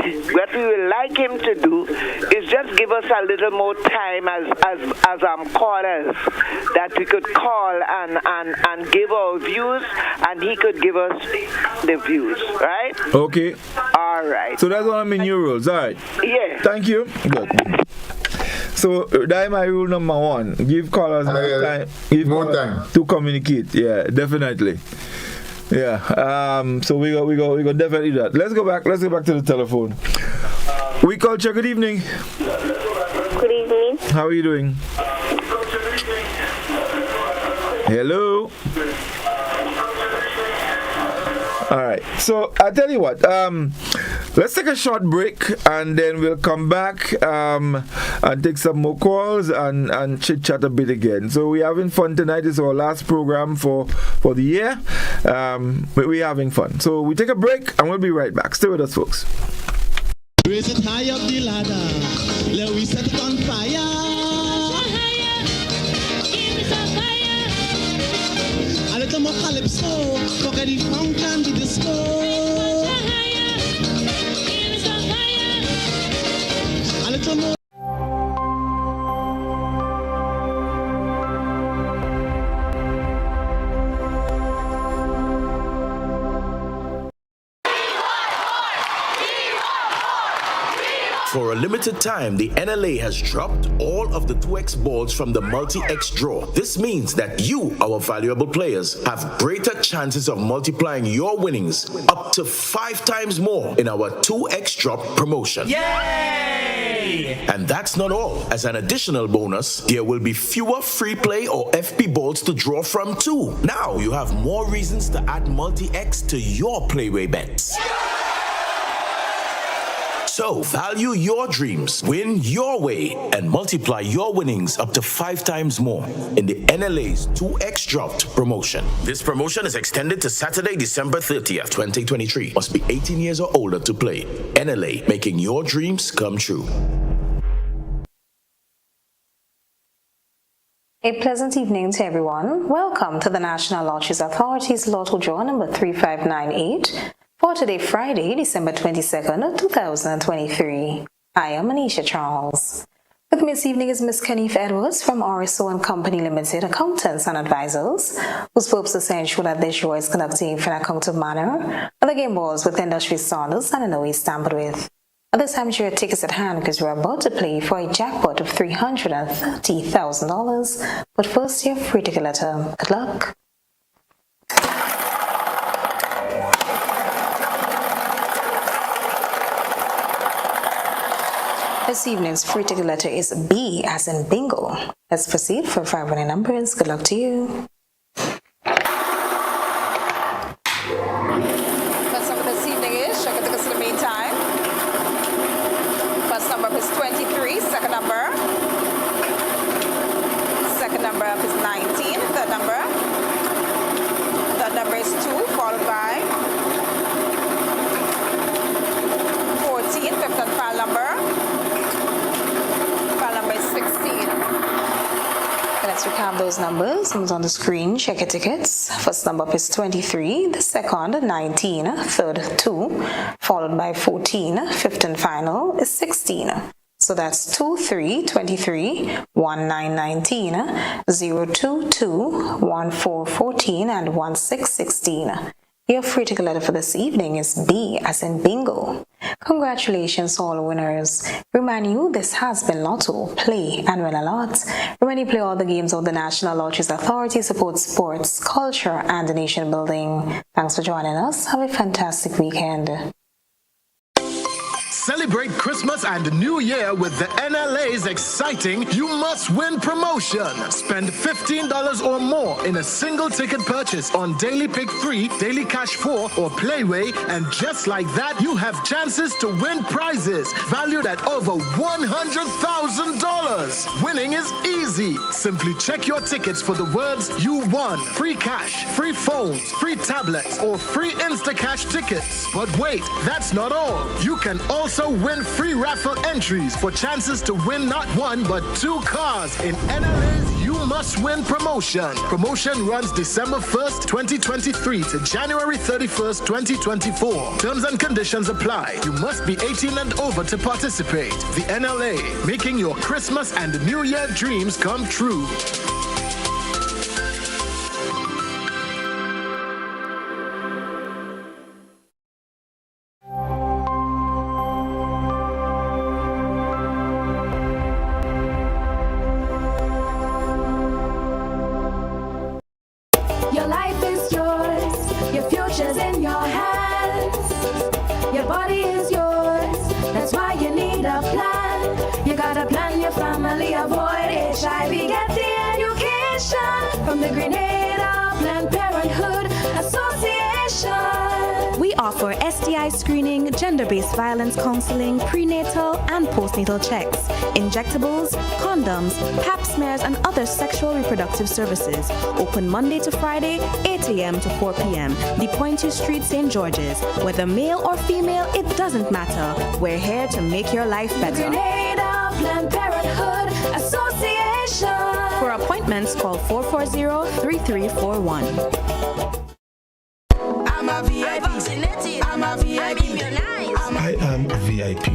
him to do is just give us a little more time as callers, that we could call and give our views, and he could give us the views, right? Okay. All right. So that's one of my new rules. All right. Yeah. Thank you. Good. So that's my rule number one. Give callers more time. Give more time to communicate. Yeah, definitely. Yeah. So we go definitely do that. Let's go back to the telephone. We Culture, good evening. Good evening. How are you doing? Hello. All right. So I tell you what. Let's take a short break and then we'll come back and take some more calls and chit chat a bit again. So we're having fun tonight. It's our last program for the year. But we're having fun. So we take a break and we'll be right back. Stay with us, folks. Raise it high up the ladder. Let we set it on fire. A little more calypso. Forget the funk and the disco. A little more. For a limited time, the NLA has dropped all of the 2X balls from the multi-X draw. This means that you, our valuable players, have greater chances of multiplying your winnings up to 5 times more in our 2X drop promotion. Yay! And that's not all. As an additional bonus, there will be fewer free play or FP balls to draw from too. Now you have more reasons to add multi-X to your playway bets. So, value your dreams, win your way, and multiply your winnings up to 5 times more in the NLA's 2X Dropped promotion. This promotion is extended to Saturday, December 30th, 2023. Must be 18 years or older to play. NLA, making your dreams come true. A pleasant evening to everyone. Welcome to the National Lotteries Authority's Lotto Draw number 3598. For today, Friday, December 22nd, 2023. I am Anisha Charles. With me this evening is Ms. Kenneth Edwards from RSO and Company Limited, accountants and advisors, whose purpose is to ensure that this draw is conducted in an accountable manner, and the game balls with industry standards and in no way tampered with. At this time, your tickets at hand because we're about to play for a jackpot of $330,000. But first, your free ticket letter. Good luck. This evening's free ticket letter is B as in bingo. Let's proceed for 5 winning numbers. Good luck to you. First number this evening is, check the tickets in the meantime. First number up is 23, second number. Second number up is 19, third number. Third number is 2, followed by 14, fifth and final number. Final number is 16. Let's recap those numbers. Who's on the screen? Check your tickets. First number up is 23, the second 19, third 2, followed by 14, fifth and final is 16. So that's 2, 3, 23, 1, 9, 19, 0, 2, 2, 1, 4, 14, and 1, 6, 16. Your free ticket letter for this evening is B as in bingo. Congratulations to all winners. Remind you, this has been Lotto. Play and win a lot. Remember to play all the games of the National Lotteries Authority support sports, culture, and nation building. Thanks for joining us. Have a fantastic weekend. Celebrate Christmas and New Year with the NLA's exciting You Must Win promotion. Spend $15 or more in a single ticket purchase on Daily Pick 3, Daily Cash 4, or Playway, and just like that, you have chances to win prizes valued at over $100,000. Winning is easy. Simply check your tickets for the words you won. Free cash, free phones, free tablets, or free Instacash tickets. But wait, that's not all. You can also win free raffle entries for chances to win not one but 2 cars in NLA's You Must Win promotion. Promotion runs December 1st, 2023 to January 31st, 2024. Terms and conditions apply. You must be 18 and over to participate. The NLA, making your Christmas and New Year dreams come true. For STI screening, gender-based violence counseling, prenatal and postnatal checks, injectables, condoms, pap smears, and other sexual reproductive services. Open Monday to Friday, 8 a.m. to 4 p.m. The Pointu Street, St. George's. Whether male or female, it doesn't matter. We're here to make your life better. Planned Parenthood Association. For appointments, call 440-3341. I'm a VIP. I'm a VIP. I am a VIP.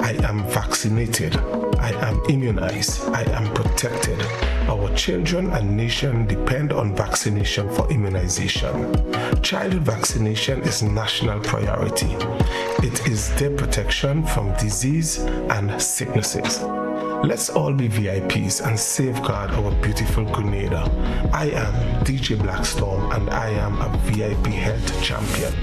I am vaccinated. I am immunized. I am protected. Our children and nation depend on vaccination for immunization. Childhood vaccination is national priority. It is their protection from disease and sicknesses. Let's all be VIPs and safeguard our beautiful Grenada. I am DJ Blackstorm and I am a VIP health champion.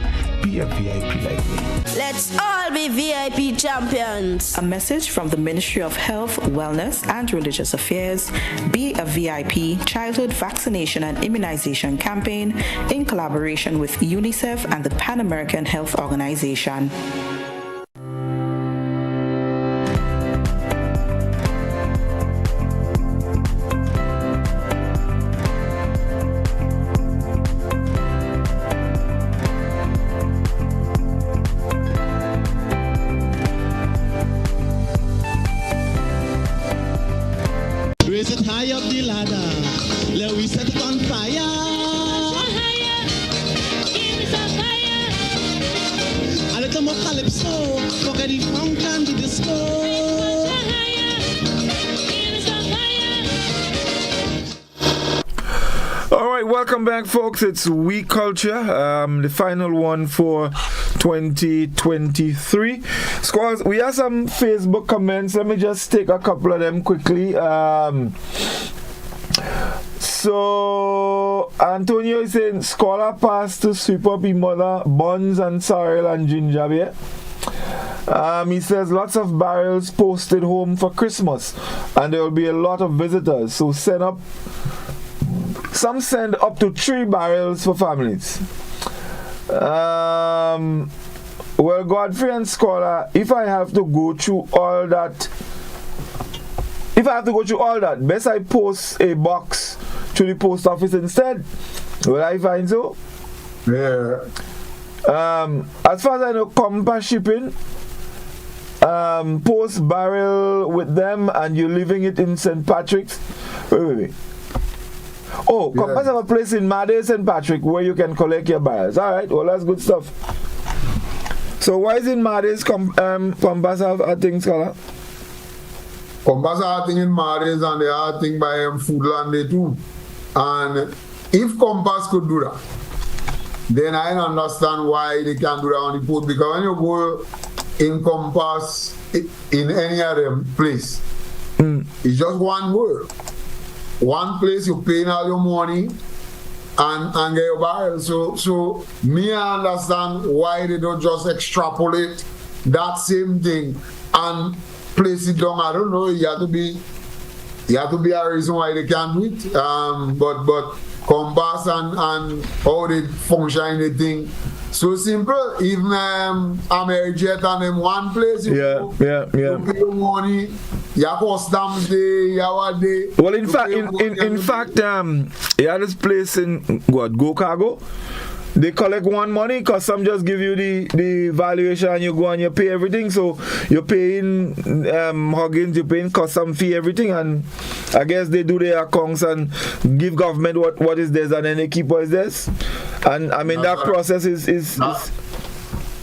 Be a VIP like me. Let's all be VIP champions. A message from the Ministry of Health, Wellness and Religious Affairs. Be a VIP Childhood Vaccination and Immunization Campaign in collaboration with UNICEF and the Pan American Health Organization. Raise it high up the ladder. Let we set it on fire. Higher, give it a fire. A little more calypso. Forget the funk and the disco. All right, welcome back, folks. It's We Culture, the final one for 2023. Squads, we have some Facebook comments. Let me just take a couple of them quickly. So Antonio is saying scholar passed to sweep up his mother buns and sorrel and ginger beer. He says lots of barrels posted home for Christmas, and there will be a lot of visitors. So send up to 3 barrels for families. Well, Godfrey and Scholar, if I have to go through all that, best I post a box to the post office instead. Will I find so? Yeah. As far as I know, Compass shipping, post barrel with them, and you're leaving it in St. Patrick's. Wait. Oh, Compass have a place in Made, St. Patrick, where you can collect your barrels. All right, well, that's good stuff. So why is in Made's Compass have a thing, Scholar? Compass have a thing in Made's, and they have a thing by Foodland there too. And if Compass could do that, then I understand why they can't do that on the port. Because when you go in Compass, in any other place, it's just one word. One place you pay all your money and get your barrel. So me I understand why they don't just extrapolate that same thing and place it down. I don't know. You have to be a reason why they can't do it. But Compass and how they function in the thing. So simple. Even Amerijet and them one place. You pay your money. You have customs day. You have a day. Well, in fact, you have this place in Go Cargo. They collect one money, custom just give you the valuation, and you go and you pay everything. So you're paying Huggins, you're paying custom fee, everything, and I guess they do their accounts and give government what is theirs, and then they keep what is theirs. And I mean that process is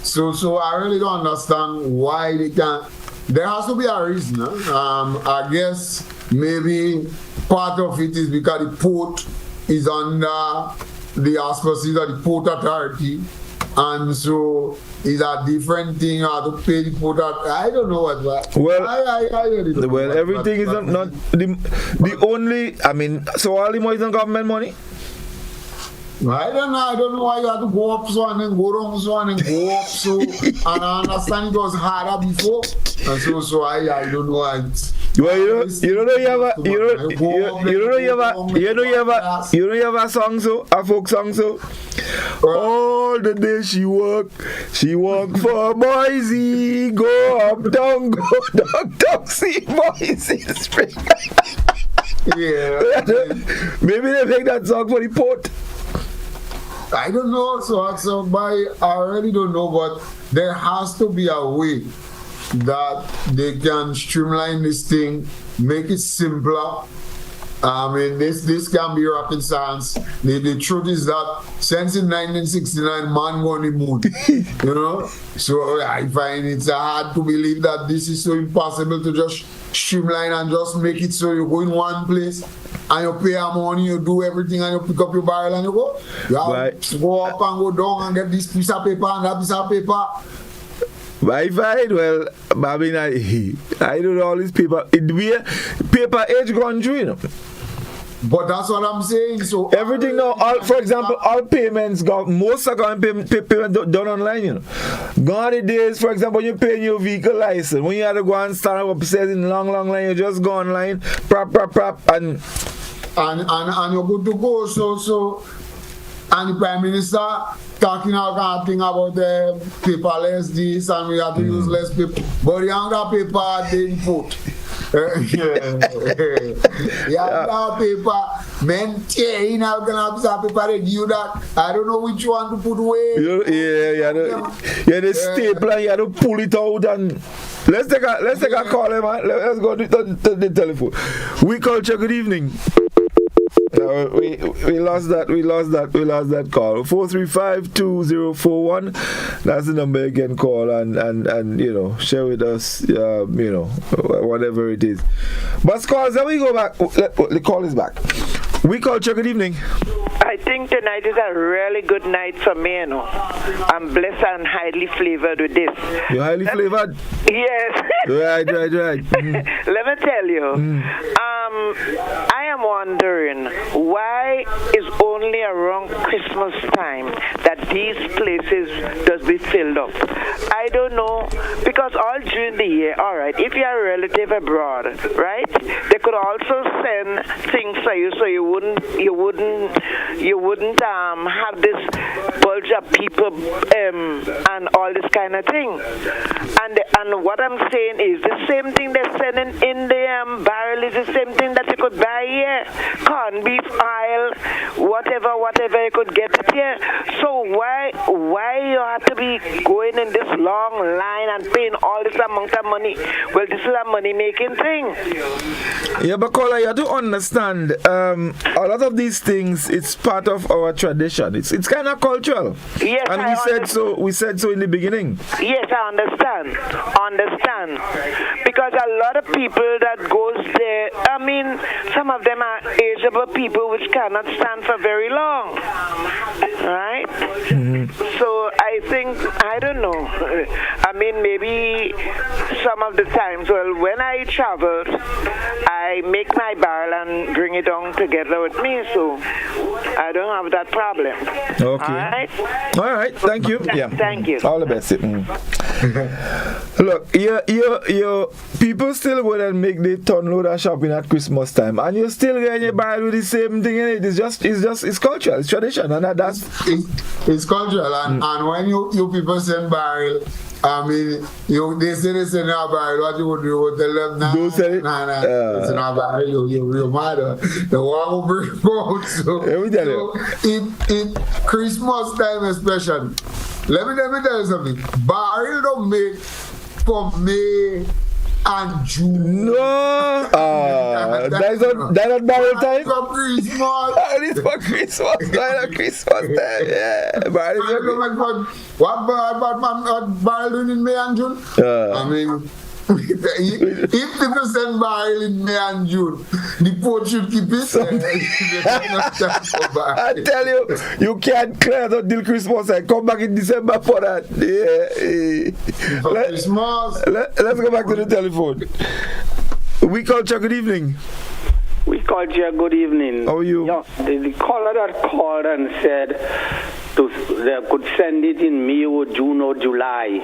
So I really don't understand why they can't. There has to be a reason. I guess maybe part of it is because the port is under the auspices of the Port Authority, and so it's a different thing how to pay the Port Authority. I don't know what. Well, I really don't know everything is not the only. I mean, so all the money is on government money. I don't know why you have to go up so and then go down so and then go up so. And I understand it was harder before, and so I don't know why. Well, you know you have a song so, a folk song so. All the day she walk for Boise, go up down, see Boise Spring. Yeah. Maybe they make that song for the port. I don't know, I really don't know, but there has to be a way that they can streamline this thing, make it simpler. I mean, this can be rocket science. The truth is that since in 1969, man on the moon, you know. So I find it's hard to believe that this is so impossible to just streamline and just make it so you go in one place and you pay your money, you do everything, and you pick up your barrel and you go. You have to go up and go down and get this piece of paper and that piece of paper. Well, I mean, I don't know all these paper. Paper age gone through, you know. But that's what I'm saying. So everything now, for example, all payments most are going payment done online, you know. Gone the days, for example, you pay your vehicle license. When you have to go and stand up upstairs in long line, you just go online, prop, and you're good to go. So and the Prime Minister talking about the paperless this, and we have to use less paper. But the younger paper they input. Paper, men tearing out the paper and you that. I don't know which one to put away. Yeah, the stapler, you have to pull it out and let's take a call, man. Let's go to the telephone. We Culture, good evening. We lost that call. 435-2041. That's the number you can call and you know, share with us you know, whatever it is. But calls, then we go back. The call is back. We Culture, good evening. I think tonight is a really good night for me, you know. I'm blessed and highly flavored with this. You're highly flavored? Yes. Right. Mm. Let me tell you. I am wondering why is only around Christmas time that these places does be filled up. I don't know, because all during the year, all right, if you're a relative abroad, right, they could also send things for you, so you wouldn't have this bulge of people and all this kind of thing. And what I'm saying is the same thing they're sending in the barrel is the same thing that you could buy here. Corned beef, oil, whatever you could get it here. So why you have to be going in this long line and paying all this amount of money? Well, this is a money-making thing. Yeah, but Kola, you have to understand, a lot of these things, it's part of our tradition. It's kind of cultural. Yes, and we said so in the beginning. Yes, I understand. Because a lot of people that goes there, I mean, some of them are ageable people which cannot stand for very long. Right? Mm-hmm. So I think, I don't know. I mean, maybe some of the times, well, when I traveled, I make my barrel and bring it on together with me, so I don't have that problem. Okay. All right. Thank you. Yeah. Thank you. All the best. Look, your people still go and make the ton load of shopping at Christmas time, and you still getting your barrel with the same thing in it. It's cultural, it's tradition, and it's cultural. And when you people send barrel, I mean, they send our barrel. What you would do? You would tell them, nah, it's not barrel. You're mad. The one will bring out. So in Christmas time especially, let me tell you something. Barrel don't make for May and June. No, that's not barrel time. For Christmas. It's for Christmas. Not Christmas time. Yeah, barrel. What barrel doing in May and June? I mean, if people send barrel in May and June, the port should keep it. I tell you can't clear out till Christmas. I come back in December for that. Let's go back to the telephone. We Culture, good evening. We Culture, good evening. How are you? Yeah, the caller that called and said they could send it in May or June or July.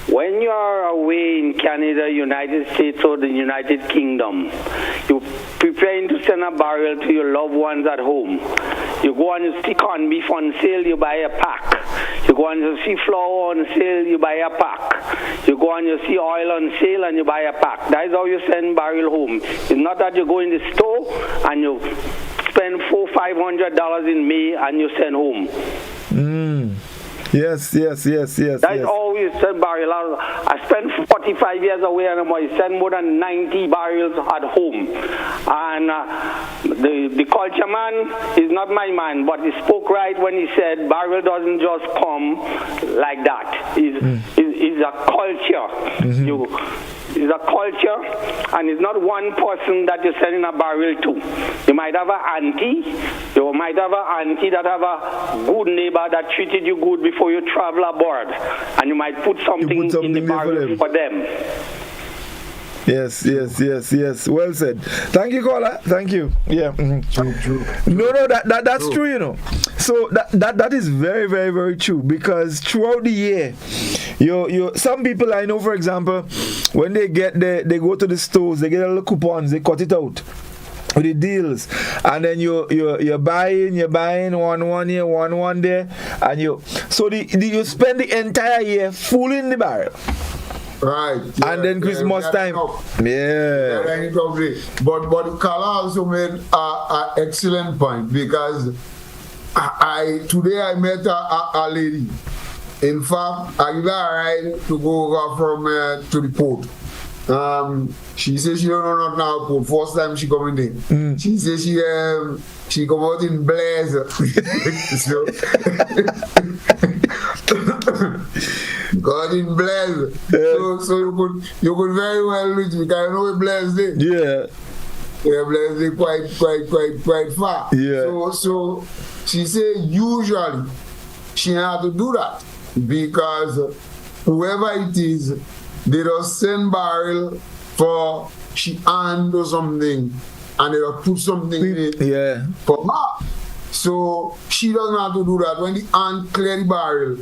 When you are away in Canada, United States, or the United Kingdom, you're preparing to send a barrel to your loved ones at home. You go and you see corned beef on sale, you buy a pack. You go and you see flour on sale, you buy a pack. You go and you see oil on sale and you buy a pack. That is how you send barrel home. It's not that you go in the store and you spend $400-500 in May and you send home. Yes. That's always send barrel. I spent 45 years away and I send more than 90 barrels at home. And the culture man is not my man, but he spoke right when he said barrel doesn't just come like that. It's a culture. It's a culture, and it's not one person that you're sending a barrel to. You might have an auntie. You might have an auntie that have a good neighbor that treated you good before you travel aboard, and you might put something in the barrel for them. Yes. Well said. Thank you, caller. Thank you. Yeah. True. No, that's true. You know. So that is very, very, very true, because throughout the year, some people I know, for example, when they go to the stores, they get a little coupons, they cut it out with the deals, and then you're buying one here, one there, and you spend the entire year fooling the barrel. Right. Yeah, and then Christmas time. Yeah. But Kala also made an excellent point, because today I met a lady. In fact, I gave her a ride to go over from to the port. She says she don't know not now port. First time she come in there. She says she come out in blazer. God in blazer. So you could very well reach me. Because I know blazer there. Yeah. Yeah, blazer quite far. Yeah. So she said usually she had to do that, because whoever it is, they just send barrel for she undo something and they just put something in it for her. So she doesn't have to do that. When the aunt clear the barrel,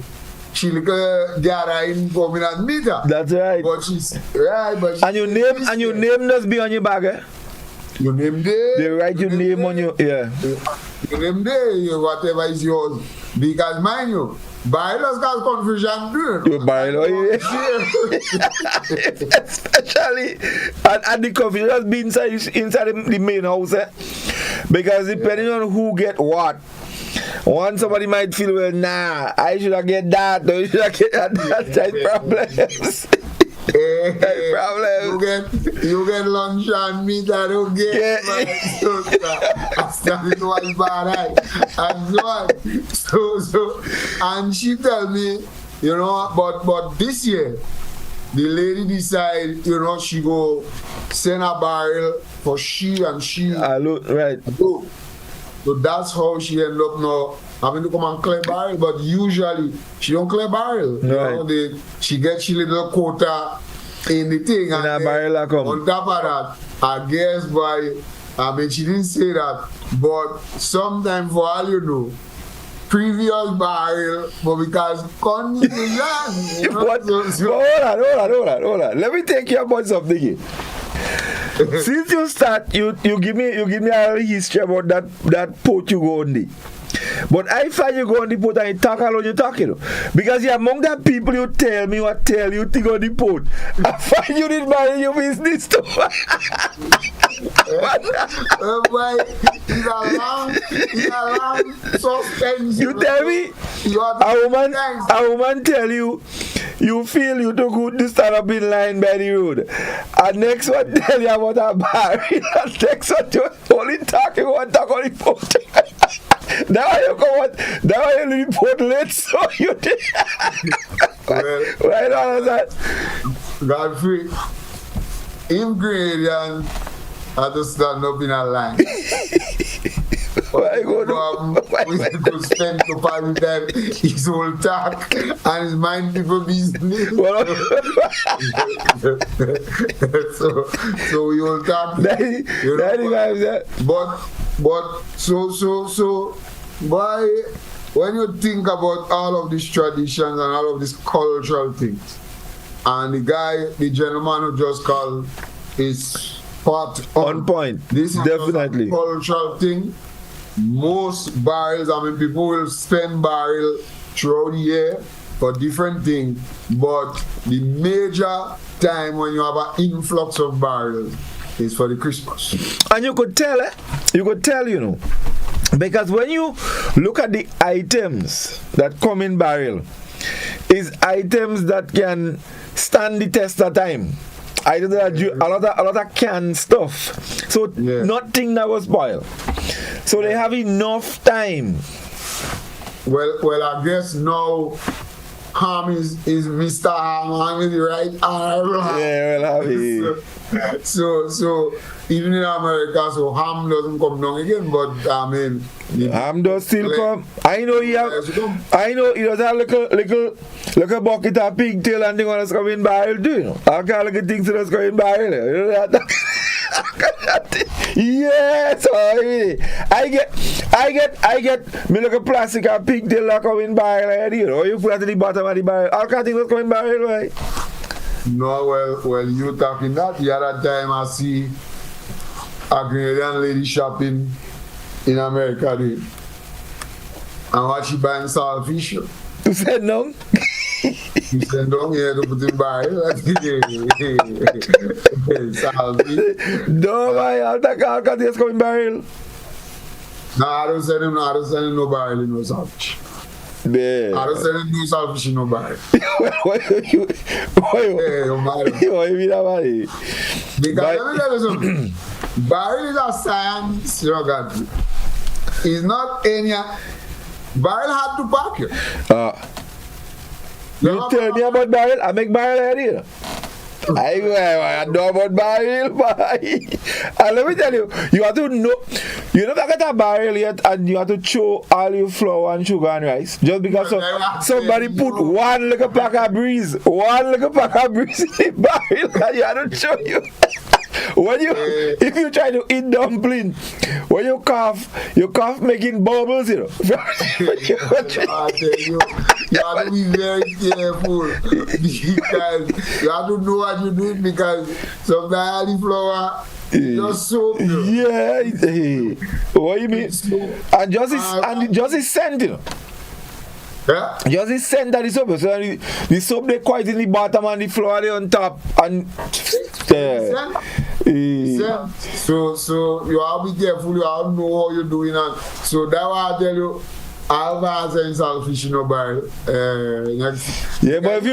she gather in coming and meet her. That's right. But she's right. But and your name does be on your bag, eh? Your name there. They write your name on your Your name there, whatever is yours. Because mind you, barrels cause confusion too. Especially and the confusion be inside the main house, eh? Because depending on who get what. One somebody might feel, well, nah, I should have get that, or you should have get that type problems. You get lunch and meat, I don't get my sister. I started one bad and so and she tell me, you know, but this year the lady decide, you know, she go send a barrel for she and she. Right. So that's how she end up now having to come and clear barrel, but usually she don't clear barrel. Right. You know, she gets she little quota in the thing, and on top of that, I guess I mean she didn't say that, but sometime for all you know, previous barrel, but because confusion, you know, hold on. Let me take you about something here. Since you start, you give me a little history about that port you go on the. But I find you go on the port and you talk how you talk, you know. Because you're among the people you tell me what tell you to go on the port. I find you didn't mind your business too. It's a long suspense. You tell me, a woman tell you, you feel you too good to stand up in line by the road. And next one tell you about a bar. And next one you only talking about talk on the port. Now you come out, now you report late, so you did. Right on that. Godfrey, ingredient had to stand up in a line. Why go we could spend the party time his whole talk and his mind people business. so we all talk. But so why when you think about all of these traditions and all of these cultural things, and the gentleman who just called is spot on point. This is definitely just a cultural thing. Most barrels, I mean, people will spend barrel throughout the year for different things, but the major time when you have an influx of barrels is for the Christmas. And you could tell, you know, because when you look at the items that come in barrel, is items that can stand the test of time. Items that a lot of canned stuff. So nothing that was spoiled. So they have enough time. Well, I guess now Ham is Mr. Ham is the right arm. Yeah, well, so even in America, so ham doesn't come down again, but I mean ham does still come. I know he does have little bucket of pigtail and thing that's coming in barrel too, you know. All kind of things that's coming in barrel. You know that? Yes, I get me look a plastic and pigtail that come in barrel, you know. You put it at the bottom of the barrel. All kind of things that come in barrel, right? No, well, you talking that. The other time I see a Canadian lady shopping in America, dude. And what she buying saltfish. You said no? You said no, yeah, to put in barrel. Saltfish. No, man, I'll take all kinds of come in barrel. No, I don't send him no barrel in no saltfish. Yeah. I don't send him no saltfish in no barrel. Why you mean that, man? Because let me tell you something. Barrel is a science, you know, God. It's not any. Barrel had to pack you. You tell me about barrel, I make barrel here. I know about barrel, boy. And let me tell you, you have to know, you never get a barrel yet and you have to throw all your flour and sugar and rice. Just because somebody put one little pack of breeze in the barrel and you have to show you. When you, if you try to eat dumpling, when you cough making bubbles, you know. I tell you have to be very careful because you have to know what you're doing because sometimes the flour just soap. Yeah. What you mean? And just is scent, you know. Yeah. Just the scent that the soap. So the soap they quite in the bottom and the flour they on top and so you have to be careful, you have to know how you're doing and so that why I tell you I've had selfish in a barrel. Yeah, but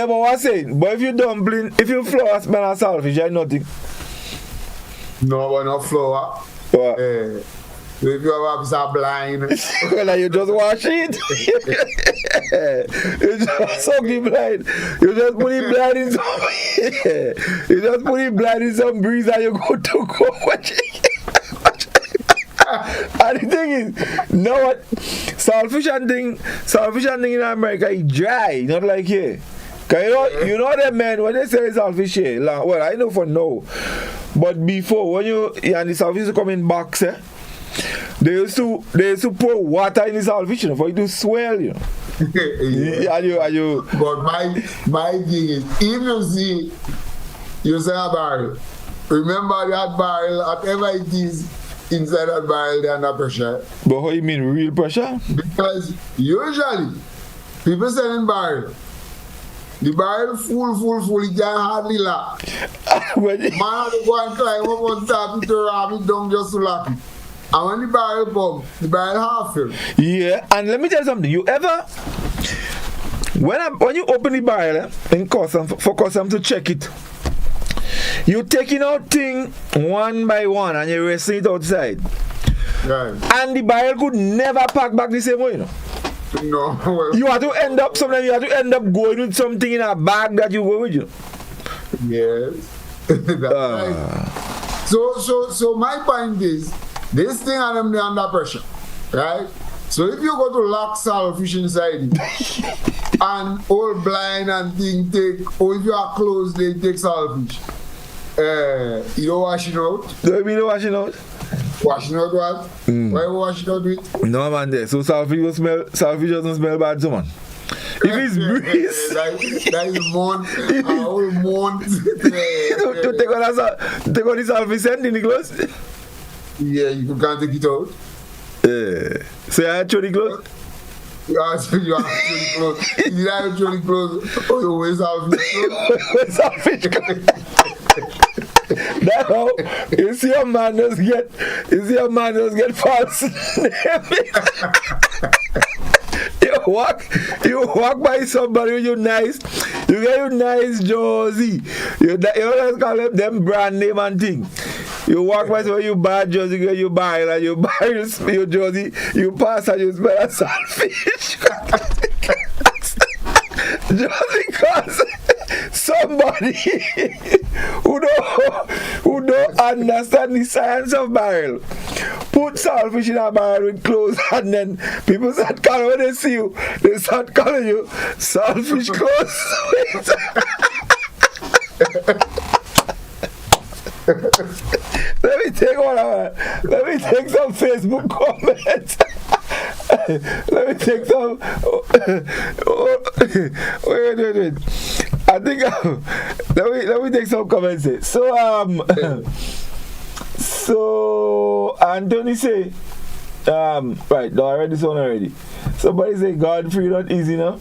what I'm saying? But if you dumpling, if you flour smell of selfish, I nothing. No, but not flour. What? If you have a blind, well, you just wash it. You just suck the blind. You just put the blind in some. You just put the blind in some breeze and you go watch it. And the thing is, you know what? Saltfish and thing in America is dry, not like here. Cause you know that man when they say saltfish here, well I know for now, but before when and the saltfish come in box, they used to pour water in the saltfish, you know, for it to swell, you know. Are you? But my thing is, if you see a barrel, remember that barrel, whatever it is inside that barrel, they're under pressure. But how you mean real pressure? Because usually people selling barrel. The barrel full, it can hardly lock. Man have to go and climb up on top to ram it down just to lock it. And when the barrel pump, the barrel half filled. Yeah, and let me tell you something. You ever, when you open the barrel in custom, for custom to check it, you taking out thing one by one and you're resting it outside. Right. And the barrel could never pack back the same way, you know. No. Well, you have to end up going with something in a bag that you go with you. Yes. That's right. So my point is, this thing and them under pressure, right? So if you go to lock saltfish inside it, and all blind and thing take, or if you are closed, they take saltfish. You don't wash it out. Do you mean washing out? Washing out what? Why you wash it out with? No man, there. So saltfish doesn't smell bad, so man. If it's breeze, that is month, a whole month. To take on the saltfish scent in the clothes. Yeah, you can't take it out. So you have to the clothes? You have to actually clothes. You have actually clothes. Oh, you wear saltfish clothes. That's how you see a man just get false name. You walk by somebody with you nice, you get you nice jersey. You always call them brand name and thing. You walk by somebody you bad jersey, you get you buy and you buy your jersey, you pass and you smell a saltfish. Just because somebody who don't understand the science of barrel put saltfish in a barrel with clothes and then people start calling when they see you, they start calling you saltfish clothes. Let me take some Facebook comments. Let me take some. Wait. I think let me take some comments here. So Anthony say, right. No, I read this one already. Somebody say Godfrey not easy now.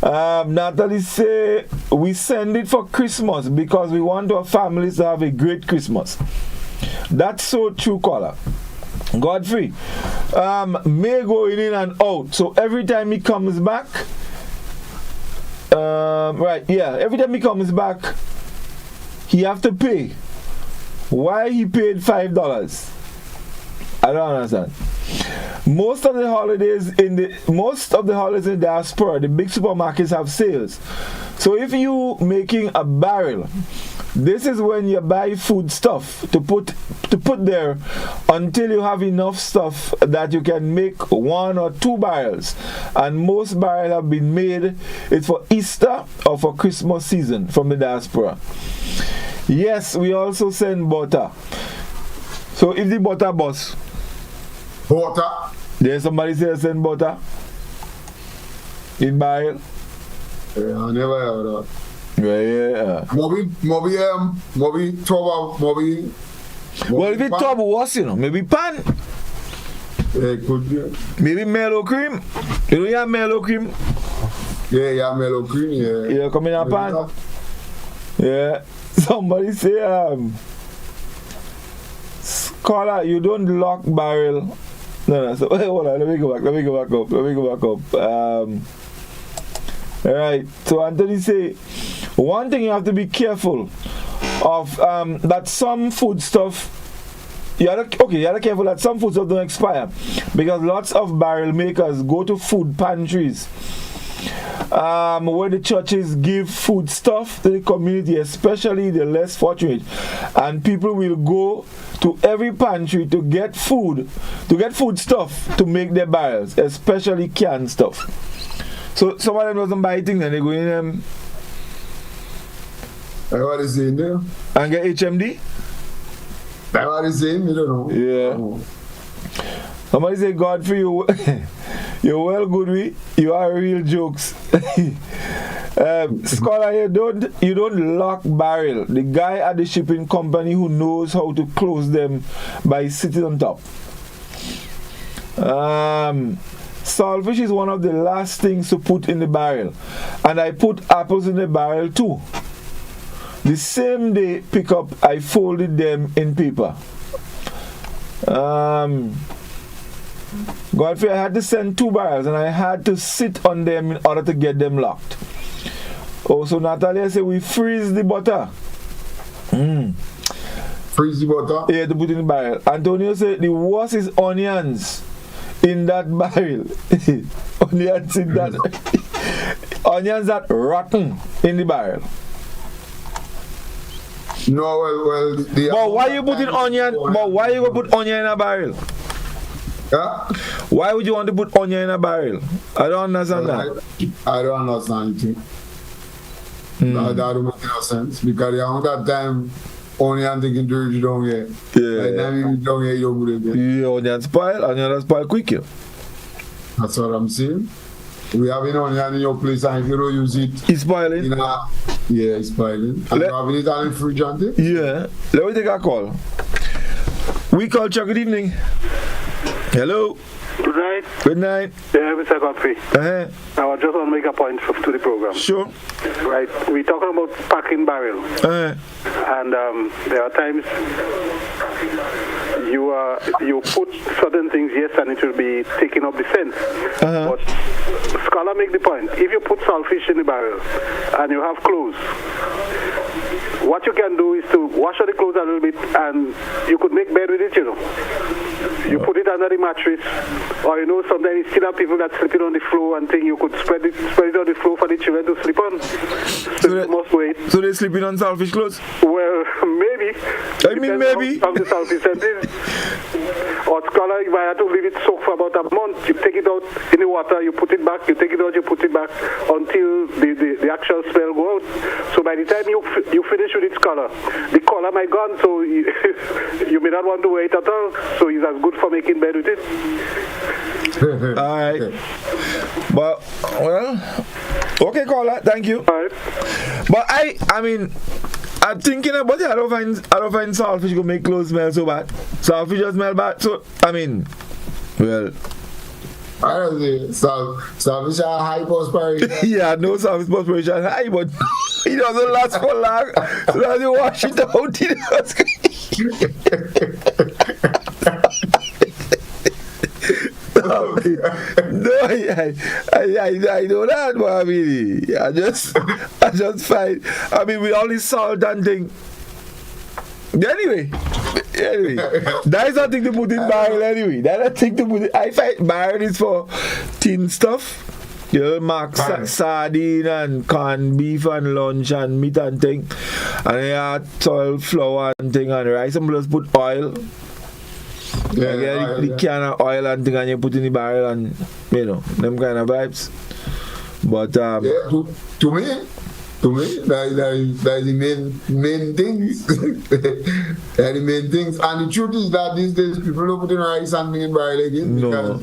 Natalie say we send it for Christmas because we want our families to have a great Christmas. That's so true, caller. Godfrey, May going in and out. So every time he comes back, every time he comes back, he have to pay. Why he paid $5? I don't understand. Most of the holidays in the diaspora, the big supermarkets have sales. So if you making a barrel, this is when you buy food stuff to put there until you have enough stuff that you can make 1 or 2 barrels. And most barrels have been made. It's for Easter or for Christmas season from the diaspora. Yes, we also send butter. So if the butter bus. Butter? There's somebody say send butter? In barrel? Yeah, I never heard of that. Yeah. Maybe trouble. Well, if it's trouble, what's maybe pan. Yeah, it could be. Maybe mellow cream. You know you have mellow cream? Yeah, mellow cream, yeah. Yeah, come in a pan. Yeah. Somebody say, Scholar, you don't lock barrel. No. So, hold on, let me go back up. Alright, so Anthony say, one thing you have to be careful of, that some food stuff, you have to be careful that some food stuff don't expire, because lots of barrel makers go to food pantries, where the churches give food stuff to the community, especially the less fortunate, and people will go to every pantry to get food stuff to make their barrels, especially canned stuff. So some of them doesn't buy things and they go in what is in there? And get HMD? What is in? You don't know. Yeah. Somebody say, Godfrey, you're well good, you are real jokes. Scholar, you don't lock barrel. The guy at the shipping company who knows how to close them by sitting on top. Saltfish is one of the last things to put in the barrel, and I put apples in the barrel too. The same day pick up, I folded them in paper. Godfrey, I had to send 2 barrels and I had to sit on them in order to get them locked. Oh, so Natalia said we freeze the butter. Freeze the butter? Yeah, to put in the barrel. Antonio said the worst is onions in that barrel. Onions in that onions that rotten in the barrel. No, well, but why you putting onion? But why you gonna put onion in a barrel? Yeah? Why would you want to put onion in a barrel? I don't understand that. I don't understand it. That don't make no sense, because you have that time onion taking dirty down here. Yeah. By the time you down here, you don't put it there. Yeah, onion spoil quick. Yeah. That's what I'm saying. We have an onion in your place, and if you don't use it, it's spoiling. Yeah, it's spoiling. And you having it on the fridge, aren't you? Yeah. Let me take a call. Oui Culture, good evening. Hello. Good night. Good night. Yeah, Mr. Godfrey. I just want to make a point to the program. Sure. Right. We're talking about packing barrel. And there are times you put certain things, yes, and it will be taking up the scent. But Scholar make the point. If you put saltfish in the barrel and you have clothes, what you can do is to wash out the clothes a little bit, and you could make bed with it, You put it under the mattress, or sometimes you still have people that sleeping on the floor and think you could spread it on the floor for the children to sleep on. So they're sleeping on saltfish clothes? Well, maybe. Maybe. Of the saltfish sentence. Or Scholar, if I had to leave it soak for about a month, you take it out in the water, you put it back, you take it out, you put it back until the actual smell go out. So by the time you finish with its color, the color might gone, so you may not want to wear it at all. So it's as good for making bed with it. Alright. But, well, okay, caller, thank you. Alright. But I mean, I'm thinking about it. I don't find saltfish gonna make clothes smell so bad. Saltfish just smell bad. So, I mean, well, I don't see. Saltfish are high perspiration. Yeah, no saltfish perspiration high, but it doesn't last for long. So as you wash it out, it does. No, I know that, but I mean, I just find, I mean, with all this salt and thing. Anyway, that is nothing to put in barrel anyway. That's nothing to put in. I find barrel is for tin stuff. Sardine and canned beef and lunch and meat and thing. And they have soil, flour and thing and rice. And just put oil. The can of oil and thing, and you put in the barrel, and them kind of vibes. But to me, To me, that is the main things. That the main things. And the truth is that these days people don't put in rice and meat barrel again because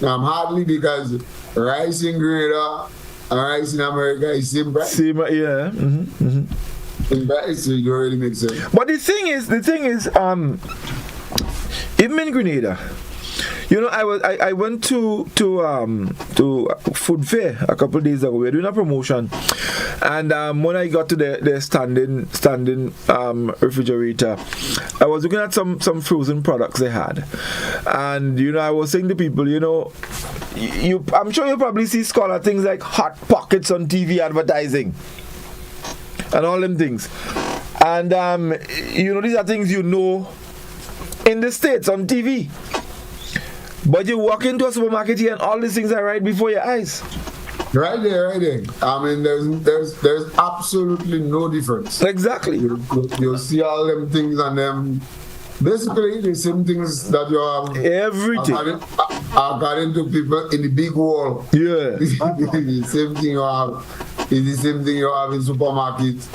hardly because rice in Grenada and rice in America is same price. Same, yeah. In price, so it don't really make sense. But the thing is, even in Grenada, you know, I went to food fair a couple of days ago. We were doing a promotion, and when I got to the standing refrigerator, I was looking at some frozen products they had, and you know, I was saying to people, you know, I'm sure you probably see Scholar things like Hot Pockets on TV advertising and all them things, and you know, these are things you know in the States on TV. But you walk into a supermarket here and all these things are right before your eyes. Right there. I mean, there's absolutely no difference. Exactly. You see all them things and them. Basically, the same things that you have. Everything. According to people in the big world. Yeah. The same thing you have. Is the same thing you have in supermarkets.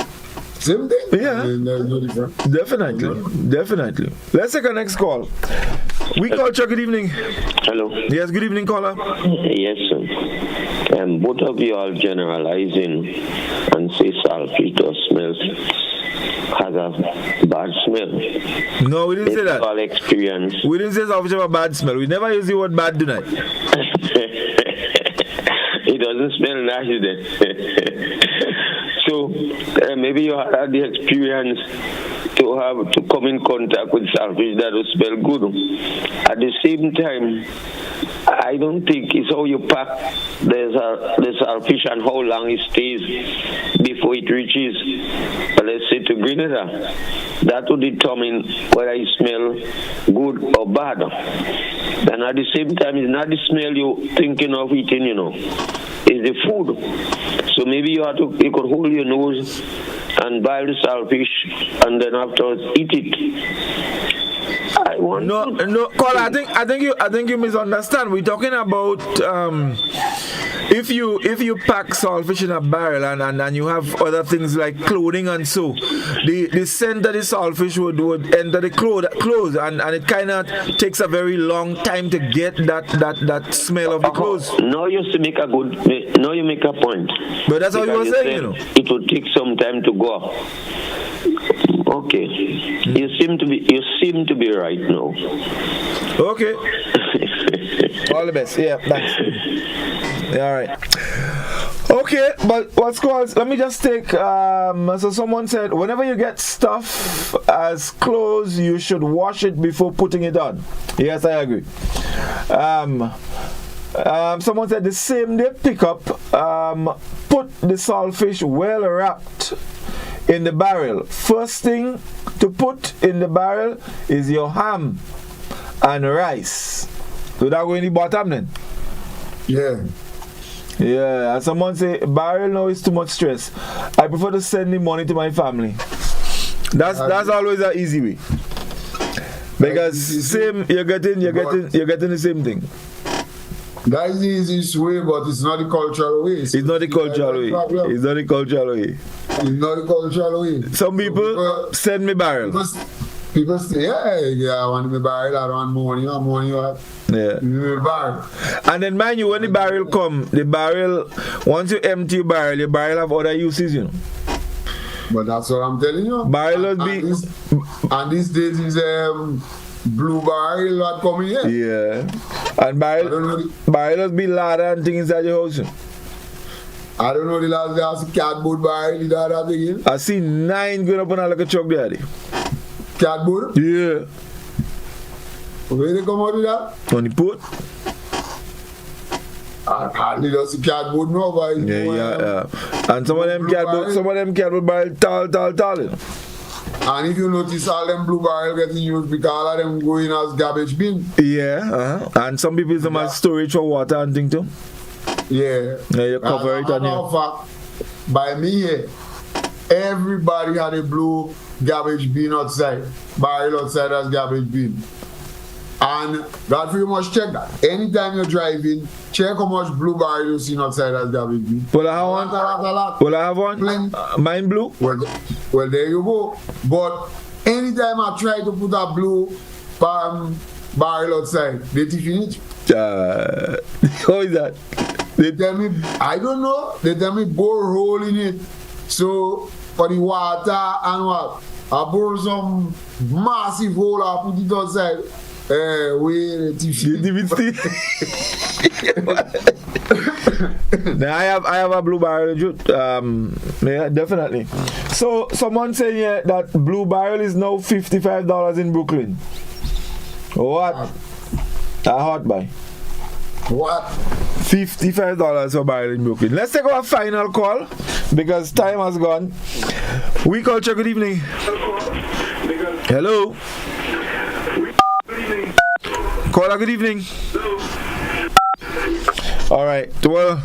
Same thing. Yeah. I mean, there's no difference. Definitely. Let's take our next call. We Culture, good evening. Hello. Yes, good evening, caller. Yes, sir. Both of you are generalizing and say saltpeter smells has a bad smell. No, we didn't say that. All experience. We didn't say saltpeter have a bad smell. We never use the word bad tonight. It doesn't smell nice then. So maybe you had the experience to come in contact with saltfish that will smell good. At the same time, I don't think it's how you pack the saltfish and how long it stays before it reaches, let's say, to Grenada. That will determine whether it smells good or bad. And at the same time, it's not the smell you're thinking of eating, you know. It's the food. So maybe you could hold your nose and boil the saltfish and then afterwards eat it. No, Cole, I think you misunderstand. We're talking about if you pack saltfish in a barrel and you have other things like clothing and so, the scent of the saltfish would enter the clothes and it kind of takes a very long time to get that smell of the clothes. No, you make a point. But that's what you were saying, you know. It would take some time to go. Okay, you seem to be right now. Okay. All the best. Yeah, thanks. All right. Okay, but what's called? Let me just take. So someone said, whenever you get stuff as clothes, you should wash it before putting it on. Yes, I agree. Someone said the same day pickup. Put the saltfish well wrapped in the barrel. First thing to put in the barrel is your ham and rice. So that going in the bottom then? Yeah. Yeah, and someone say barrel now is too much stress. I prefer to send the money to my family. That's always an easy way. Because same you're getting the same thing. That is the easiest way, but it's not the cultural way. It's not the cultural way. It's not the cultural way. It's not the cultural way. Some people send me barrel. People say, yeah, I want me barrel, I don't want money, what? Yeah. Barrel. And then mind you, when the barrel come, once you empty your barrel have other uses, you know. But that's what I'm telling you. Barrel and these days is blue barrel that coming here. Yeah. And barrels be ladder and things inside your house. I don't know the last day I see cardboard barrel in that thing. I see 9 going up on a like a truck there. Cardboard? Yeah. Where they come out with that? On the port. I hardly don't see cardboard now, but yeah. And some of them cardboard barrel tall. You know? And if you notice all them blue barrel getting used because all of them going as garbage bin. Yeah, and some people use them as storage for water and things too. Yeah. Yeah, you cover it on here. By me here, everybody had a blue garbage bin outside. Barrel outside as garbage bin. And Godfrey, you must check that. Anytime you're driving, check how much blue barrel you see outside as WB. Will I have one? Will I have one? Mine blue? Well, there you go. But anytime I try to put a blue barrel outside, they define it. How is that? They tell me, I don't know. They tell me bore hole in it. So for the water and what? I bore some massive hole. I put it outside. Now I have a blue barrel. Yeah, definitely. So someone saying here that blue barrel is now $55 in Brooklyn. What? A hot buy. What? $55 for barrel in Brooklyn. Let's take our final call because time has gone. We Culture, good evening. Hello. Caller, good evening. All right. Well,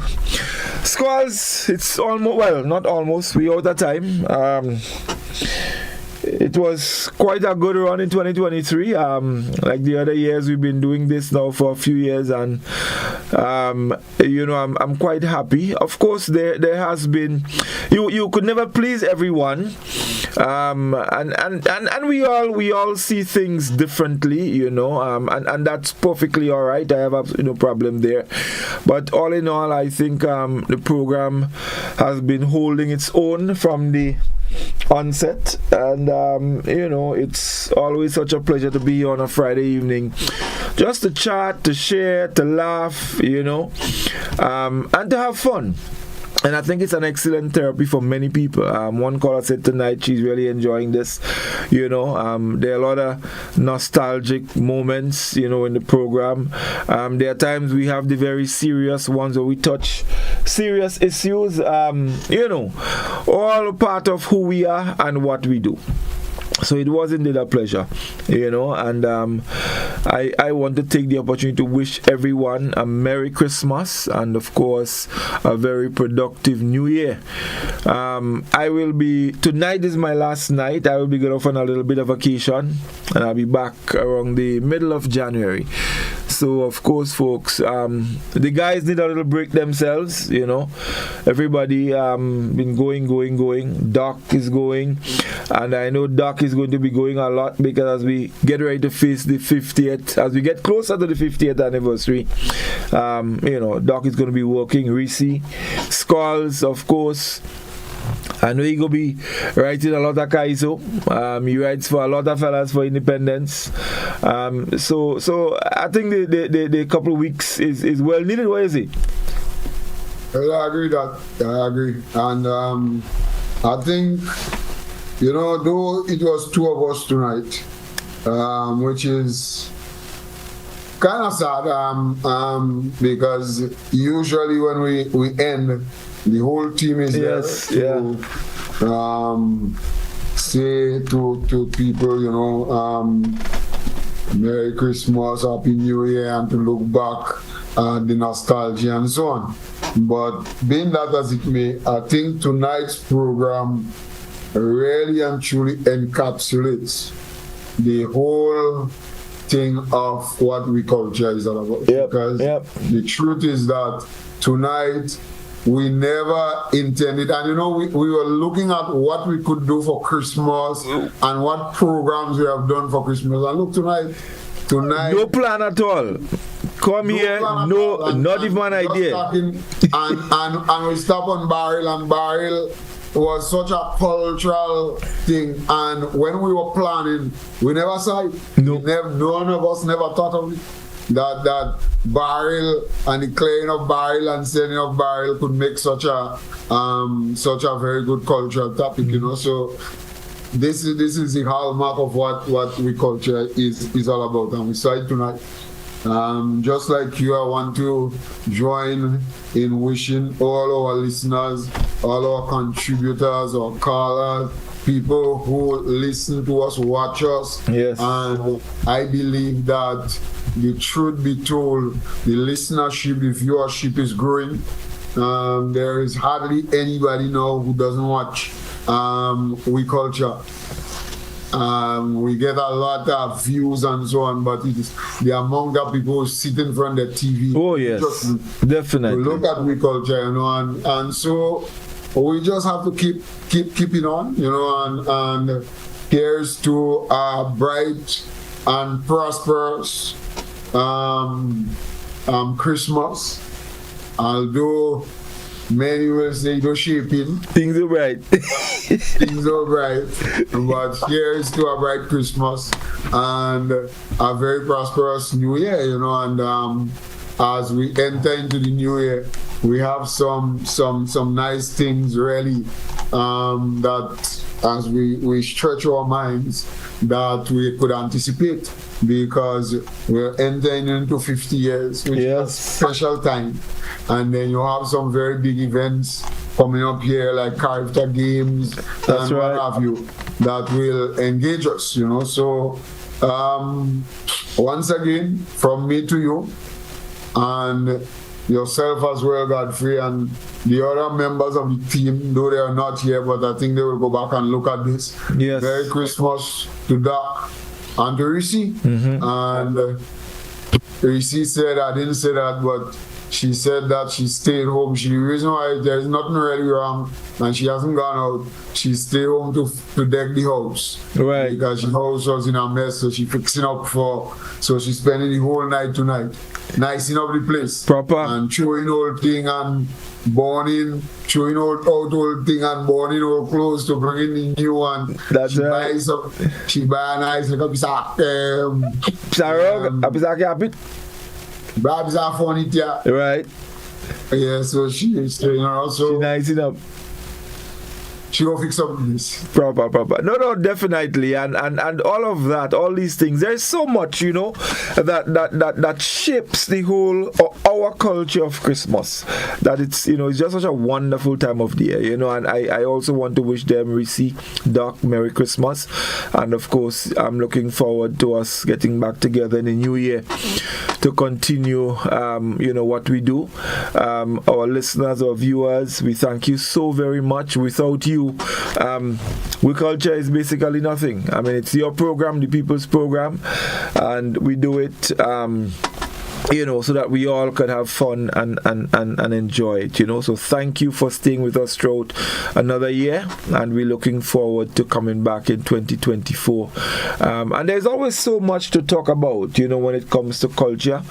Squalls, it's almost, well, not almost, we out of time. It was quite a good run in 2023. Like the other years, we've been doing this now for a few years, and you know, I'm quite happy. Of course, there has been, you could never please everyone, and we all see things differently, you know, and that's perfectly all right. I have absolutely no problem there. But all in all, I think the program has been holding its own from the onset, and you know, it's always such a pleasure to be on a Friday evening, just to chat, to share, to laugh, you know, and to have fun. And I think it's an excellent therapy for many people. One caller said tonight she's really enjoying this. You know, there are a lot of nostalgic moments, you know, in the program. There are times we have the very serious ones where we touch serious issues, you know, all part of who we are and what we do. So it was indeed a pleasure, you know, and I want to take the opportunity to wish everyone a Merry Christmas and, of course, a very productive New Year. I will be, tonight is my last night. I will be going off on a little bit of vacation, and I'll be back around the middle of January. So, of course, folks, the guys need a little break themselves, you know. Everybody been going. Doc is going, and I know Doc is going to be going a lot because as we get ready to face the 50th, as we get closer to the 50th anniversary, you know, Doc is going to be working. Reece, Skulls, of course. I know he gonna be writing a lot of Kaizo. He writes for a lot of fellas for independence. So I think the couple of weeks is well needed. What is it? I agree. And I think, you know, though it was two of us tonight, which is kind of sad, because usually when we end, the whole team is there to say to people, you know, Merry Christmas, Happy New Year, and to look back at the nostalgia and so on. But being that as it may, I think tonight's program really and truly encapsulates the whole thing of what We Culture is all about. Because the truth is that tonight, we never intended, and you know, we were looking at what we could do for Christmas and what programs we have done for Christmas. And look, tonight, no plan at all. Come here, no, not even an idea. And we stop on Barrel, and Barrel was such a cultural thing. And when we were planning, we never saw it. None of us never thought of it. That Barrel and the clearing of Barrel and selling of Barrel could make such a very good cultural topic, you know. So this is the hallmark of what We Culture is all about, and we saw it tonight. Just like you, I want to join in wishing all our listeners, all our contributors, our callers, people who listen to us, watch us. Yes. And I believe that the truth be told, the listenership, the viewership is growing. There is hardly anybody now who doesn't watch We Culture. We get a lot of views and so on, but it is the amount of people sitting in front of the TV. Oh yes, definitely. To look at We Culture, you know, and so we just have to keep it on, you know, and here's to a bright and prosperous Christmas. Although many will say you're shaping. Things are bright. Things are bright. But here's to a bright Christmas and a very prosperous New Year, you know, and as we enter into the New Year, we have some nice things really that as we stretch our minds that we could anticipate, because we're entering into 50 years, which is a special time. And then you have some very big events coming up here, like character games and what have you, that will engage us, you know. So once again, from me to you, and yourself as well, Godfrey, and the other members of the team, though they are not here, but I think they will go back and look at this. Yes. Merry Christmas to Doc and to Reece. And Reece said, I didn't say that, but she said that she stayed home. The reason why there's nothing really wrong and she hasn't gone out, she stayed home to deck the house. Right. Because the house was in a mess, so she's fixing up so she's spending the whole night tonight, nicing up the place. Proper. And throwing old thing and burning, throwing out old thing and burning old clothes to bring in the new one. That's right. She buy a nice like a piece of a piece of carpet. Babs are funny, yeah. Right. Yeah, so she's nicing up. She will fix up this. Proper. No, definitely. And all of that, all these things, there's so much, you know, that shapes the whole our culture of Christmas. That it's, you know, it's just such a wonderful time of the year, you know. And I also want to wish them, Reece, Doc, Merry Christmas. And of course, I'm looking forward to us getting back together in the new year to continue, you know, what we do. Our listeners, our viewers, we thank you so very much. Without you, We Culture is basically nothing. I mean, it's your program, the people's program, and we do it you know, so that we all could have fun and enjoy it, you know. So thank you for staying with us throughout another year, and we're looking forward to coming back in 2024. And there's always so much to talk about, you know, when it comes to culture.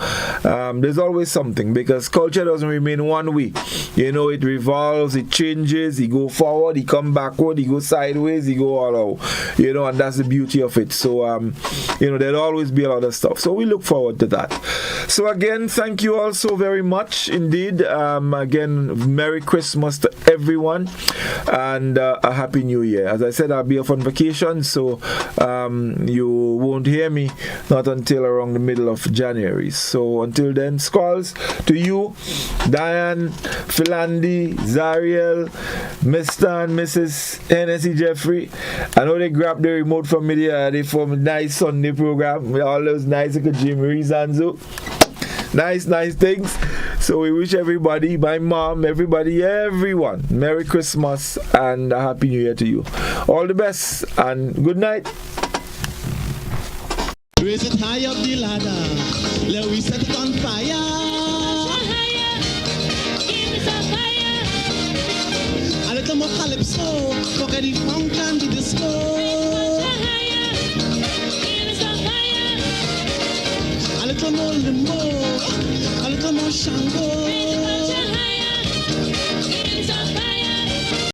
There's always something, because culture doesn't remain one way. You know, it revolves, it changes, it go forward, it come backward, it go sideways, it go all out, you know, and that's the beauty of it. So, you know, there'll always be a lot of stuff. So we look forward to that. So again, thank you all so very much indeed. Again, Merry Christmas to everyone, and a Happy New Year. As I said, I'll be off on vacation, so you won't hear me not until around the middle of January. So until then, squalls to you, Diane, Philandi, Zariel, Mr. and Mrs. Hennessy Jeffrey. I know they grabbed the remote from me there. They formed a nice Sunday program with all those nice Jim Reece and so. Nice things. So we wish everybody, my mom, everybody, everyone, Merry Christmas and a Happy New Year to you. All the best and good night. Raise it high up the ladder. Let we set it on fire. Higher. Give me some fire. A little more calypso. Forget the funk and the disco. A little more limbo, a little more Shango.